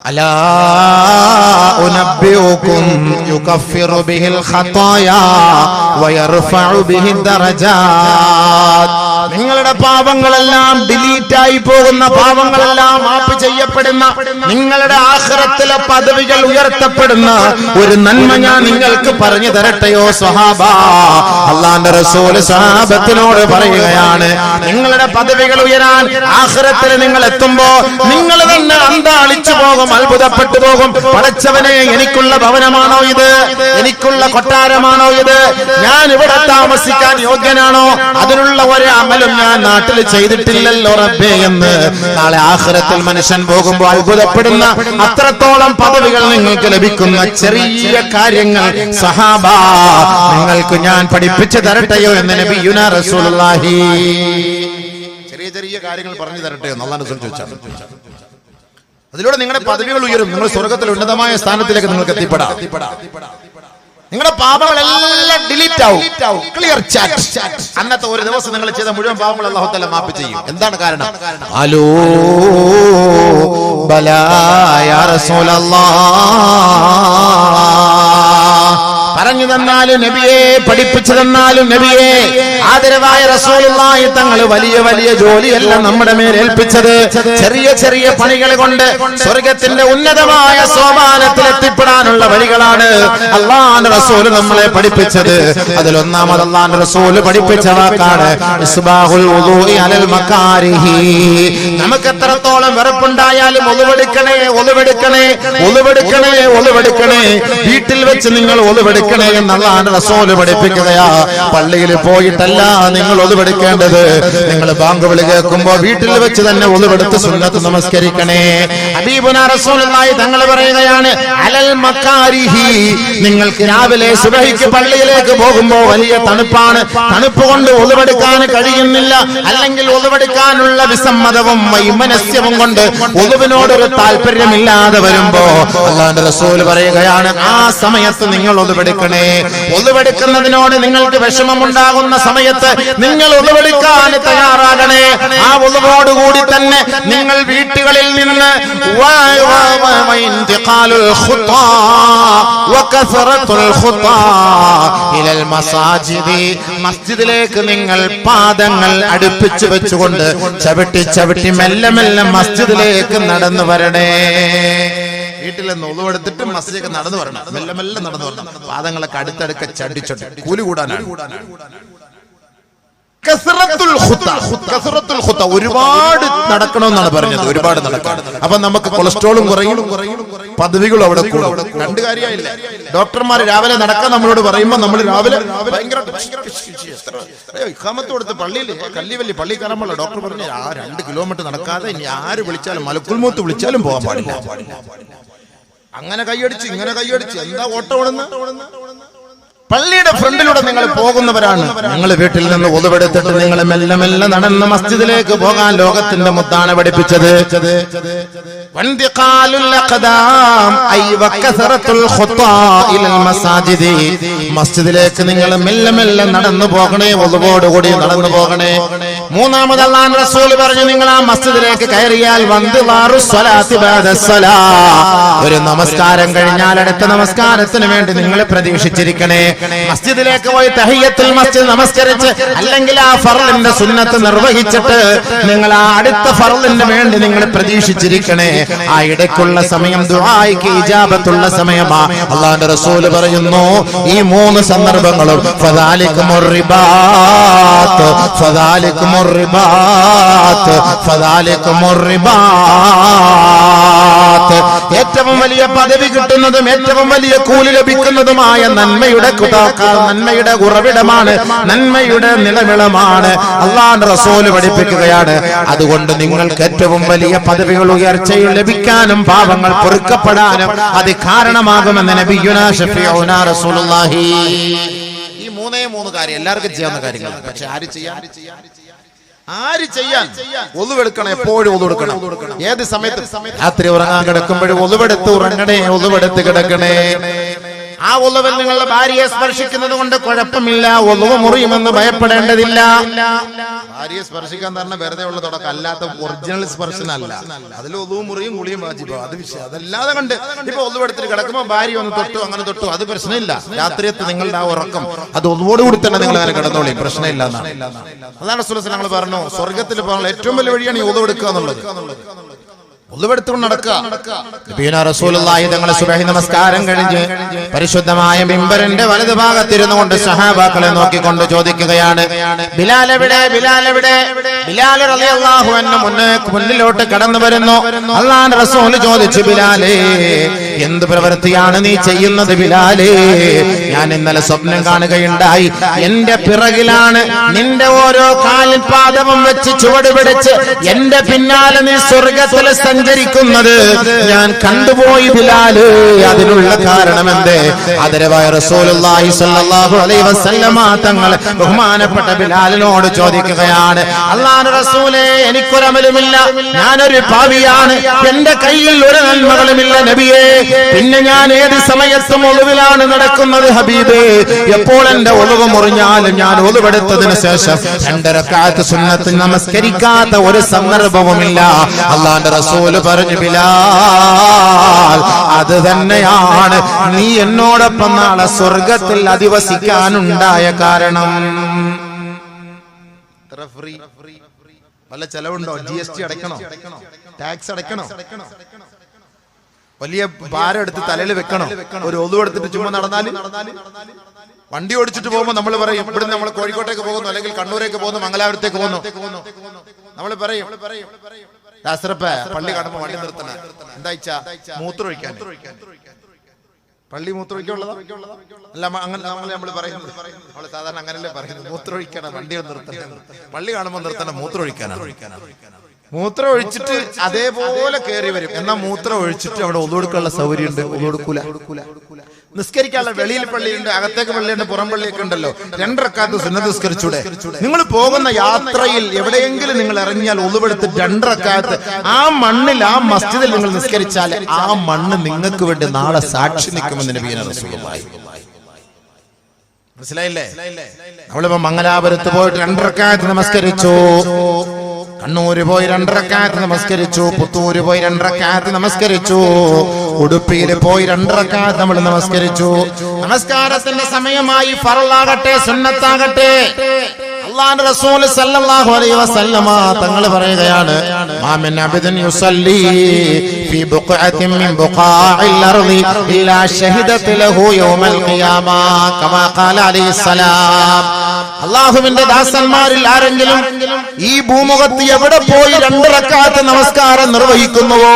ألا أنبئكم يكفر به الخطايا ويرفع به الدرجات. നിങ്ങളുടെ പാപങ്ങളെല്ലാം ഡിലീറ്റ് ആയി പോകുന്ന, പാപങ്ങളെല്ലാം മാപ്പ് ചെയ്യപ്പെടുന്ന, നിങ്ങളുടെ ആഖിറത്തിലെ പദവികൾ ഉയർത്തപ്പെടുന്ന ഒരു നന്മ ഞാൻ നിങ്ങൾക്ക് പറഞ്ഞു തരട്ടെയോ സ്വഹാബ. അല്ലാഹുവിന്റെ റസൂൽ സ്വഹാബത്തിനോട് പറയുകയാണ്, നിങ്ങളുടെ പദവികൾ ഉയരാൻ ആഖിറത്തിൽ നിങ്ങൾ എത്തുമ്പോ നിങ്ങൾ തന്നെ അന്താളിച്ചു പോകും, അത്ഭുതപ്പെട്ടു പോകും. പടച്ചവനെ, എനിക്കുള്ള ഭവനമാണോ ഇത്? എനിക്കുള്ള കൊട്ടാരമാണോ ഇത്? ഞാൻ ഇവിടെ താമസിക്കാൻ യോഗ്യനാണോ? അതിനുള്ള ഒരു അമലും ഞാൻ നാട്ടിൽ ചെയ്തിട്ടില്ലല്ലോ റബ്ബേ എന്ന് നാളെ ആഖിറത്തിൽ മനുഷ്യൻ പോകുമ്പോൾ അത്ഭുതപ്പെടുന്ന അത്രത്തോളം പദവികൾ നിങ്ങൾക്ക് ലഭിക്കുന്ന ചെറിയ കാര്യങ്ങൾ സഹാബ നിങ്ങൾക്ക് ഞാൻ പഠിപ്പിച്ചു തരട്ടെയോ എന്ന് നബിയുനാ റസൂലുള്ളാഹി. ചെറിയ ചെറിയ കാര്യങ്ങൾ പറഞ്ഞു തരട്ടെയോ എന്ന് അല്ലാഹു റസൂൽ ചോദിച്ചു. അതിലൂടെ നിങ്ങളുടെ പദവികൾ ഉയരും, നിങ്ങൾ സ്വർഗ്ഗത്തിൽ ഉന്നതമായ സ്ഥാനത്തിലേക്ക് നിങ്ങൾക്ക് എത്തിപ്പെടാം. നിങ്ങളുടെ പാപങ്ങളെല്ലാം ഡിലീറ്റ് ആവും, ക്ലിയർ ചാറ്റ്. അന്നത്തെ ഒരു ദിവസം നിങ്ങൾ ചെയ്ത മുഴുവൻ പാപങ്ങൾ അല്ലാഹു തആല മാപ്പ് ചെയ്യും. എന്താണ് കാരണം? അലോ ബലാ യാ റസൂലല്ലാഹ്, പറഞ്ഞു തന്നാലും നബിയെ, പഠിപ്പിച്ചു തന്നാലും നബിയെ, ആദരവായ റസൂലുള്ളാഹി തങ്ങൾ വലിയ വലിയ ജോലിയല്ല നമ്മുടെ മേൽ ഏൽപ്പിച്ചത്. ചെറിയ ചെറിയ പണികൾ കൊണ്ട് സ്വർഗത്തിന്റെ ഉന്നതമായ സോപാനത്തിൽ എത്തിപ്പെടാനുള്ള വഴികളാണ് അല്ലാഹുവിന്റെ റസൂൽ നമ്മളെ പഠിപ്പിച്ചത്. അതിലൊന്നാമത് അല്ലാഹുവിന്റെ റസൂൽ പഠിപ്പിച്ച വാക്കാണ് ഇസ്ബാഹുൽ വുദൂഇ അലൽ മകാരിഹി. നമുക്ക് എത്രത്തോളം വെറുപ്പുണ്ടായാലും ഒളുവെടുക്കണേ, ഒളുവെടുക്കണേ, ഒളുവെടുക്കണേ, ഒളുവെടുക്കണേ. വീട്ടിൽ വെച്ച് നിങ്ങൾ ഒളുവെടുക്കണേ എന്ന് അല്ലാഹുവിന്റെ റസൂൽ പഠിപ്പിക്കുകയാ. പള്ളിയിൽ പോയിട്ടല്ല നിങ്ങൾ ഒളുവെടുക്കേണ്ടത്. നിങ്ങൾ ബാങ്ക് വിളി കേൾക്കുമ്പോൾ വീട്ടിൽ വെച്ച് തന്നെ ഒളുവെടുത്ത് സുന്നത്ത് നമസ്കരിക്കണേ. ഹബീബുനാ റസൂലുള്ളാഹി തങ്ങൾ പറയുകയാണ്, അലൽ മകാരിഹി. നിങ്ങൾക്ക് രാവിലെ സുബഹിക്ക് പള്ളിയിലേക്ക് പോകുമ്പോൾ വലിയ തണുപ്പാണ്, തണുപ്പ് കൊണ്ട് ഒളുവെടുക്കാൻ കഴിയുന്നില്ല, അല്ലെങ്കിൽ ഒളുവെടുക്കാനുള്ള വിസമ്മതവും വൈമനസ്യവും കൊണ്ട് ഒളുവിനോടൊരു താല്പര്യമില്ലാതെ വരുമ്പോ അല്ലാഹുവിന്റെ റസൂൽ പറയുകയാണ്, ആ സമയത്ത് നിങ്ങൾ ഒളുവെടുക്കണേ. ഒളുവെടുക്കുന്നതിനോട് നിങ്ങൾക്ക് വിഷമമുണ്ടാകുന്ന സമയത്ത് നിങ്ങൾ ഒളുവെടുക്കാൻ തയ്യാറാകണേ. ആ ഒളുവോടുകൂടി തന്നെ നിങ്ങൾ വീട്ടുകളിൽ നിന്ന് മസ്ജിദിലേക്ക് നിങ്ങൾ പാദങ്ങൾ അടുപ്പിച്ചു വെച്ചുകൊണ്ട് ചവിട്ടി ചവിട്ടി മെല്ലെ മെല്ലെ മസ്ജിദിലേക്ക് നടന്നു വരണേ. വീട്ടിൽ നിന്ന് ഒളുവെടുത്തിട്ട് മസ്ജിദിലേക്ക് നടന്നു വരണം, മെല്ലെ മെല്ലെ നടന്നു വരണം. പാദങ്ങളൊക്കെ അടുത്തടുക്ക ചടിച്ചോട്ട് കൂലി കൂടാനാണ്. ഒരുപാട് നടക്കണമെന്നാണ് പറഞ്ഞത്, ഒരുപാട് നടക്കണം. അപ്പൊ നമുക്ക് കൊളസ്ട്രോളും കുറയും, പദവികളും അവിടെ കൂടും. രണ്ട് കാര്യമായില്ല. ഡോക്ടർമാർ രാവിലെ നടക്കാൻ നമ്മളോട് പറയുമ്പോ നമ്മൾ രാവിലെ ഭയങ്കര ഇഖാമത്ത് കൊടുത്ത് പള്ളിയിൽ കല്ലിവല്ലി പള്ളി കയറുമ്പോൾ ഡോക്ടർ പറഞ്ഞു, ആ 2 കിലോമീറ്റർ നടക്കാതെ ഇനി ആര് വിളിച്ചാലും മലക്കുൽ മൗത്ത് വിളിച്ചാലും പോകാൻ പാടില്ല. അങ്ങനെ കൈയടിച്ച് ഇങ്ങനെ കൈയടിച്ച് എന്താ ഓട്ടം ഓടുന്ന? പള്ളിയുടെ ഫ്രണ്ടിലൂടെ നിങ്ങൾ പോകുന്നവരാണ്. നിങ്ങൾ വീട്ടിൽ നിന്ന് ഒളുവെടുത്തിട്ട് നിങ്ങൾ മെല്ലെ മെല്ലെ നടന്ന് മസ്ജിദിലേക്ക് പോകാൻ ലോകത്തിന്റെ മുത്താണ് പഠിപ്പിച്ചത്. മസ്ജിദിലേക്ക് നിങ്ങൾ മെല്ലെ മെല്ലെ നടന്നു പോകണേ, ഒളുവോടുകൂടി നടന്നു പോകണേ. മൂന്നാമത് അല്ലാഹുവിന്റെ റസൂൽ പറഞ്ഞു, നിങ്ങൾ ആ മസ്ജിദിലേക്ക് കയറിയാൽ ഒരു നമസ്കാരം കഴിഞ്ഞാൽ അടുത്ത നമസ്കാരത്തിന് വേണ്ടി നിങ്ങൾ പ്രതീക്ഷിച്ചിരിക്കണേ. മസ്ജിദിലേക്ക് പോയി തഹിയ്യത്തുൽ മസ്ജിദ് നമസ്കരിച്ച് അല്ലെങ്കിൽ ആ ഫർളിന്റെ സുന്നത്ത് നിർവഹിച്ചിട്ട് നിങ്ങൾ ആ അടുത്ത ഫർളിന് വേണ്ടി നിങ്ങൾ പ്രതീക്ഷിച്ചിരിക്കണേ. ആ ഇടയ്ക്കുള്ള സമയം ദുആയ്ക്ക് ഇജാബത്തുള്ള സമയമാ. അല്ലാഹുവിന്റെ റസൂൽ പറയുന്നു, ഈ 3 സന്ദർഭങ്ങളും ഫദാലികുമുർ റിബാത്ത്, ഫദാലികുമുർ റിബാത്ത്, ഫദാലികുമുർ റിബാത്ത്. ഏറ്റവും വലിയ പദവി കിട്ടുന്നതും ഏറ്റവും വലിയ കൂലി ലഭിക്കുന്നതുമായ നന്മയുടെ ഉറവിടമാണ്, നന്മയുടെ നിലവിളമാണ്. അല്ലാഹുവിന്റെ റസൂൽ പഠിപ്പിക്കുകയാണ്. അതുകൊണ്ട് നിങ്ങൾക്ക് ഏറ്റവും വലിയ പദവികൾ ഉയർച്ചയിൽ ലഭിക്കാനും പാപങ്ങൾ പൊറുക്കപ്പെടാനും അത് കാരണമാകുമെന്ന് നബിയുനാ ശഫീഉനാ റസൂലുള്ളാഹി. ഈ 3 കാര്യം എല്ലാവർക്കും ചെയ്യാവുന്ന കാര്യങ്ങളാണ്. പക്ഷെ ആര് ചെയ്യാൻ? ഒളുവെടുക്കണം, എപ്പോഴും ഒളുവെടുക്കണം. ഏത് സമയത്ത്? രാത്രി ഉറങ്ങാൻ കിടക്കുമ്പോഴും ഒളുവെടുത്ത് ഉറങ്ങണേ, ഒളുവെടുത്ത് കിടക്കണേ. ആ ഒളുവിൽ നിങ്ങളുടെ ഭാര്യയെ സ്പർശിക്കുന്നത് കൊണ്ട് കുഴപ്പമില്ല, ഒളുവ് മുറിയുമെന്ന് ഭയപ്പെടേണ്ടതില്ല. ഭാര്യയെ സ്പർശിക്കാൻ പറഞ്ഞ വെറുതെ ഉള്ള തുടക്കം, അല്ലാത്ത ഒറിജിനൽ സ്പർശനല്ല. അതിൽ ഒളുവും മുറിയും കുളിയും വാജിബോ, അത് വിഷയം. അതല്ലാതെ കണ്ട് ഇപ്പൊ ഒളുവെടുത്തിട്ട് കിടക്കുമ്പോ ഭാര്യ ഒന്ന് തൊട്ടു, അങ്ങനെ തൊട്ടു, അത് പ്രശ്നമില്ല. രാത്രിയത്ത് നിങ്ങളുടെ ആ ഉറക്കം അത് ഒന്നുകൂടി തന്നെ നിങ്ങൾ അങ്ങനെ കിടന്നോളി, പ്രശ്നമില്ല എന്നാണ്. അതാണ് റസൂലുള്ളാഹി ഞങ്ങൾ പറഞ്ഞു, സ്വർഗത്തിൽ പോകാനുള്ള ഏറ്റവും വലിയ വഴിയാണ് ഈ ഒളുവെടുക്കുക എന്നുള്ളത്. ഒളുവെടുത്തുകൊണ്ട് നടക്കുക. റസൂലുള്ളാഹി തങ്ങളുടെ സുബഹി നമസ്കാരം കഴിഞ്ഞ് പരിശുദ്ധമായ മിമ്പറിന്റെ വലതു ഭാഗത്തിരുന്നു കൊണ്ട് സഹാബാക്കളെ നോക്കിക്കൊണ്ട് ചോദിക്കുകയാണ്, ബിലാൽ എവിടെ, ബിലാൽ എവിടെ? ബിലാൽ റളിയല്ലാഹു അൻഹു മുന്നിലോട്ട് കടന്നു വരുന്നു. അല്ലാഹുവിന്റെ റസൂൽ ചോദിച്ചു, ബിലാലേ എന്ത് പ്രവൃത്തിയാണ് നീ ചെയ്യുന്നത് ബിലാലേ? ഞാൻ ഇന്നലെ സ്വപ്നം കാണുകയുണ്ടായി, എന്റെ പിറകിലാണ് നിന്റെ ഓരോ കാലിൽ പാദവും വെച്ച് ചുവട് പിടിച്ച് എന്റെ പിന്നാലെ നീ സ്വർഗത്തിൽ സഞ്ചരിക്കുന്നത് ഞാൻ കണ്ടുപോയി ബിലാല്. അതിനുള്ള കാരണം എന്തേ? ആദരവായ റസൂലുള്ളാഹി സ്വല്ലല്ലാഹു അലൈഹി വസല്ലമ തങ്ങൾ ബഹുമാനപ്പെട്ട ബിലാലിനോട് ചോദിക്കുകയാണ്, അല്ലാഹുവിന്റെ റസൂലേ എനിക്കൊരമലുമില്ല, ഞാനൊരു പാവിയാണ്, എന്റെ കയ്യിൽ ഒരു നന്മകളുമില്ല നബിയേ, പിന്നെ ഞാൻ ഏത് സമയത്തും ഒളിവിലാണ് നടക്കുന്നത് ഹബീബേ. എപ്പോൾ എന്റെ ഒളിവ് മുറിഞ്ഞാലും ഞാൻ ഒളിവെടുത്തതിന് ശേഷം 2 റക്അത്ത് സുന്നത്ത് നമസ്കരിക്കാത്ത ഒരു സന്ദർഭവുമില്ല. അല്ലാഹുവിന്റെ റസൂൽ പറഞ്ഞു, ബിലാൽ അത് തന്നെയാണ് നീ എന്നോടൊപ്പം നാളെ സ്വർഗത്തിൽ അധിവസിക്കാനുണ്ടായ കാരണം. വല്ല ചെലവുണ്ടോ? GST അടയ്ക്കണോ? ടാക്സ് അടയ്ക്കണോ? വലിയ ഭാരം എടുത്ത് തലയിൽ വെക്കണോ? ഒരു ഒതു എടുത്തിട്ട് ചുമ്മാ നടന്നാല്? വണ്ടി ഓടിച്ചിട്ട് പോകുമ്പോ നമ്മൾ പറയും, ഇവിടുന്ന് നമ്മൾ കോഴിക്കോട്ടേക്ക് പോകുന്നു, അല്ലെങ്കിൽ കണ്ണൂരേക്ക് പോകുന്നു, മംഗലാപുരത്തേക്ക് പോകുന്നു, നമ്മൾ പറയും പള്ളി കാണുമ്പോ വണ്ടി നിർത്തണ എന്താ മൂത്രമൊഴിക്കാൻ. പള്ളി മൂത്രമൊഴിക്കാനുള്ളതാ? അല്ല, അങ്ങനെ നമ്മൾ പറയുന്നത്, നമ്മൾ സാധാരണ അങ്ങനല്ലേ പറയുന്നത്, മൂത്രമൊഴിക്കണം, വണ്ടി നിർത്തണം, പള്ളി കാണുമ്പോ നിർത്തണം, മൂത്രമൊഴിക്കാനാണ്. മൂത്രം ഒഴിച്ചിട്ട് അതേപോലെ കയറി വരും. എന്നാൽ മൂത്രം ഒഴിച്ചിട്ട് അവിടെ ഒതുകൊടുക്കാനുള്ള സൗകര്യം ഉണ്ട്, ഒതുകൊടുക്കൂല. നിസ്കരിക്കാനുള്ള വെളിയിൽ പള്ളിയുണ്ട്, അകത്തേക്ക് പള്ളിയുണ്ട്, പുറം പള്ളിയൊക്കെ ഉണ്ടല്ലോ. 2 റക്അത്ത് സുന്നത്ത് നിസ്കരിച്ചൂടെ? നിങ്ങൾ പോകുന്ന യാത്രയിൽ എവിടെയെങ്കിലും നിങ്ങൾ ഇറങ്ങിയാൽ ഒളുവെടുത്ത് 2 റക്അത്ത് ആ മണ്ണിൽ, ആ മസ്ജിദിൽ നിങ്ങൾ നിസ്കരിച്ചാൽ ആ മണ്ണ് നിങ്ങൾക്ക് വേണ്ടി നാളെ സാക്ഷി നിൽക്കുമെന്ന് നബിയുനാ റസൂലുള്ളാഹി. മനസ്സിലായില്ലേ? നമ്മളിപ്പോ മംഗലാപുരത്ത് പോയിട്ട് 2 റക്അത്ത് നമസ്കരിച്ചു, കണ്ണൂര് പോയി 2 റക്അത്ത് നമസ്കരിച്ചു, പുത്തൂര് പോയി 2 റക്അത്ത് നമസ്കരിച്ചു, ഉടുപ്പിയിൽ പോയി 2 റക്അത്ത് നമ്മൾ നമസ്കരിച്ചു. നമസ്കാരത്തിന്റെ സമയമായി, ഫർളാകട്ടെ സുന്നത്താകട്ടെ, അല്ലാഹുവിന്റെ റസൂൽ സല്ലല്ലാഹു അലൈഹി വസല്ലമ തങ്ങൾ പറയുകയാണ്, മാ മിൻ അബ്ദിൻ യുസല്ലി ഫീ ബുഖഅത്തിൻ മിൻ ബുഖാഇൽ അർളി ഇല്ലാ ശഹിദത ലഹു യൗമൽ ഖിയാമ കമാ ഖാല അലൈഹിസ്സലാം. അല്ലാഹുവിന്റെ ദാസന്മാരിൽ ആരെങ്കിലും ഈ ഭൂമുഖത്ത് എവിടെ പോയി 2 റക്അത്ത് നമസ്കാരം നിർവഹിക്കുന്നുവോ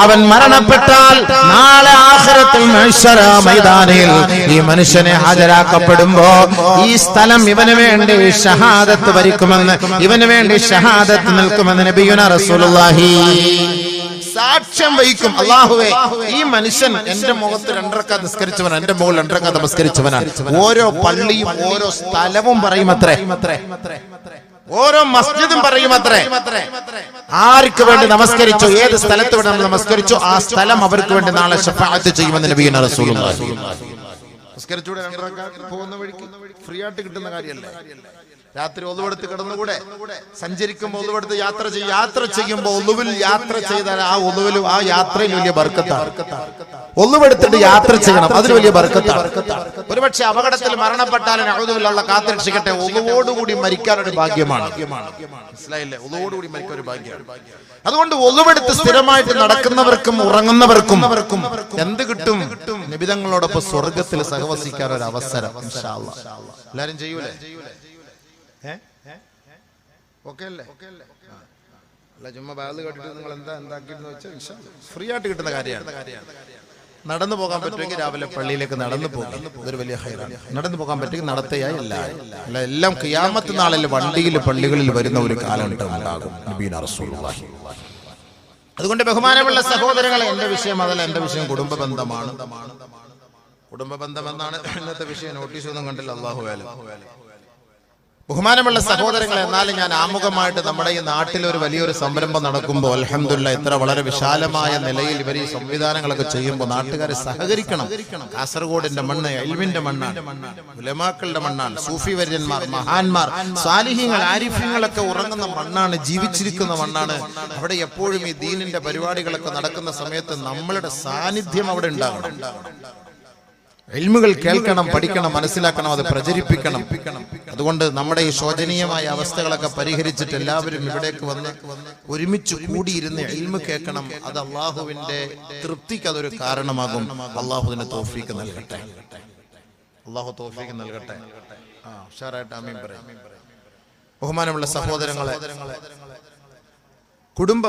അവൻ മരണപ്പെട്ടാൽ നാളെ ആഖിറത്തുൽ മഹ്ശറ മൈതാനിൽ ഈ മനുഷ്യനെ ഹാജരാക്കപ്പെടുമ്പോ ഈ സ്ഥലം ഇവന് വേണ്ടി ഷഹാദത്ത് വരിക്കുമെന്ന്, ഇവന് വേണ്ടി ഷഹാദത്ത് നിൽക്കുമെന്ന് നബിയുനാ റസൂലുള്ളാഹി സാക്ഷ്യം വഹിക്കും. അല്ലാഹുവേ, ഈ മനുഷ്യൻ എന്റെ മുഖത്ത് 2 റക്അത്ത് നിസ്കരിച്ചവൻ, എന്റെ മുകളിൽ 2 റക്അത്ത് നമസ്കരിച്ചവനാണ്. ഓരോ പള്ളിയും ഓരോ സ്ഥലവും പറയുമത്രേ, ഓരോ മസ്ജിദും പറയുമത്രേ. ആർക്ക് വേണ്ടി നമസ്കരിച്ചോ, ഏത് സ്ഥലത്ത് വേണ്ടി നമ്മൾ നമസ്കരിച്ചോ ആ സ്ഥലം അവർക്ക് വേണ്ടി നാളെ ശഫാഅത്ത് ചെയ്യുമെന്ന് നബിയുനാ റസൂലുള്ളാഹി. നിസ്കരിച്ചൂടെ? 2 റക്അത്ത് പോകുന്ന വഴിക്ക് ഫ്രീ ആയിട്ട് കിട്ടുന്ന കാര്യമല്ലേ? രാത്രി ഒളുവെടുത്ത് കിടന്നുകൂടെ? സഞ്ചരിക്കുമ്പോൾ ഒളുവെടുത്ത് യാത്ര ചെയ്യുമ്പോൾ ഒളുവിൽ യാത്ര ചെയ്താൽ ആ ഒളുവിൽ, ആ യാത്രയിൽ വലിയ ബർക്കത്താണ്. ഒളുവെടുത്തിട്ട് യാത്ര ചെയ്യണം, അതിന് വലിയ ബർക്കത്താണ്. ഒരുപക്ഷെ അപകടത്തിൽ മരണപ്പെട്ടാലും അഊദുബില്ലാഹ് കാത്തിരക്ഷിക്കട്ടെ, ഒളുവോടുകൂടി മരിക്കാനൊരു ഭാഗ്യമാണ്. മനസ്സിലായില്ലേ? ഒളുവോടുകൂടി മരിക്കാൻ ഒരു ഭാഗ്യമാണ്. അതുകൊണ്ട് ഒളുവെടുത്ത് സ്ഥിരമായിട്ട് നടക്കുന്നവർക്കും ഉറങ്ങുന്നവർക്കും എന്ത് കിട്ടും? നബിതങ്ങളോടൊപ്പം സ്വർഗത്തിൽ സഹവസിക്കാൻ ഒരു അവസരം. ഇൻഷാ അല്ലാഹ് എല്ലാരും ചെയ്യൂലേ? ഓക്കെ അല്ലേ? അല്ല, ചുമ്മാ ബാഗ് കേട്ടിട്ട് നിങ്ങൾ എന്താക്കിയെന്ന് വെച്ചാൽ ഫ്രീ ആയിട്ട് കിട്ടുന്ന കാര്യമാണ്. നടന്നു പോകാൻ പറ്റുമെങ്കിൽ രാവിലെ പള്ളിയിലേക്ക് നടന്നു പോകും, ഇതൊരു വലിയ ഹൈറാണ്. നടന്നു പോകാൻ പറ്റുമെങ്കിൽ നടത്തയായി എല്ലാം ഖിയാമത്ത് നാളിൽ വണ്ടിയിൽ പള്ളികളിൽ വരുന്ന ഒരു കാലഘട്ടം ഉണ്ടാകും നബിയുനാ റസൂലുള്ളാഹി. അതുകൊണ്ട് ബഹുമാനമുള്ള സഹോദരങ്ങളെ, എന്റെ വിഷയം അതല്ല, എന്റെ വിഷയം കുടുംബ ബന്ധമാണ്. കുടുംബ ബന്ധം എന്നാണ് ഇന്നത്തെ വിഷയം. നോട്ടീസ് ഒന്നും കണ്ടില്ല, അല്ലാഹു അലം. ബഹുമാനമുള്ള സഹോദരങ്ങളെ, എന്നാലും ഞാൻ ആമുഖമായിട്ട് നമ്മുടെ ഈ നാട്ടിൽ ഒരു വലിയൊരു സംരംഭം നടക്കുമ്പോൾ അൽഹംദുലില്ലാഹ് ഇത്ര വളരെ വിശാലമായ നിലയിൽ ഇവർ ഈ സംവിധാനങ്ങളൊക്കെ ചെയ്യുമ്പോൾ നാട്ടുകാരെ സഹകരിക്കണം. കാസർഗോഡിന്റെ മണ്ണ് ഇൽമിന്റെ മണ്ണാണ്, ഉലമാക്കളുടെ മണ്ണാണ്, സൂഫി വര്യന്മാർ, മഹാന്മാർ, സാലിഹീങ്ങൾ, ആരിഫീങ്ങളൊക്കെ ഉറങ്ങുന്ന മണ്ണാണ്, ജീവിച്ചിരിക്കുന്ന മണ്ണാണ്. അവിടെ എപ്പോഴും ഈ ദീനിന്റെ പരിപാടികളൊക്കെ നടക്കുന്ന സമയത്ത് നമ്മളുടെ സാന്നിധ്യം അവിടെ ഉണ്ടാകണം. ഇൽമുകൾ കേൾക്കണം, പഠിക്കണം, മനസ്സിലാക്കണം, അത് പ്രചരിപ്പിക്കണം. അതുകൊണ്ട് നമ്മുടെ ഈ ശോചനീയമായ അവസ്ഥകളൊക്കെ പരിഹരിച്ചിട്ട് എല്ലാവരും ഇവിടേക്ക് വന്ന് ഒരുമിച്ച് കൂടിയിരുന്ന് ഇൽമു കേൾക്കണം. അത് അള്ളാഹുവിന്റെ തൃപ്തിക്ക് അതൊരു കാരണമാകും. അള്ളാഹുവിന് തൗഫീഖ് നൽകട്ടെ, അള്ളാഹു തൗഫീഖ് നൽകട്ടെ. ഉഷാറായിട്ട് ആമീൻ പറയാം. ബഹുമാനമുള്ള സഹോദരങ്ങളെ, കുടുംബ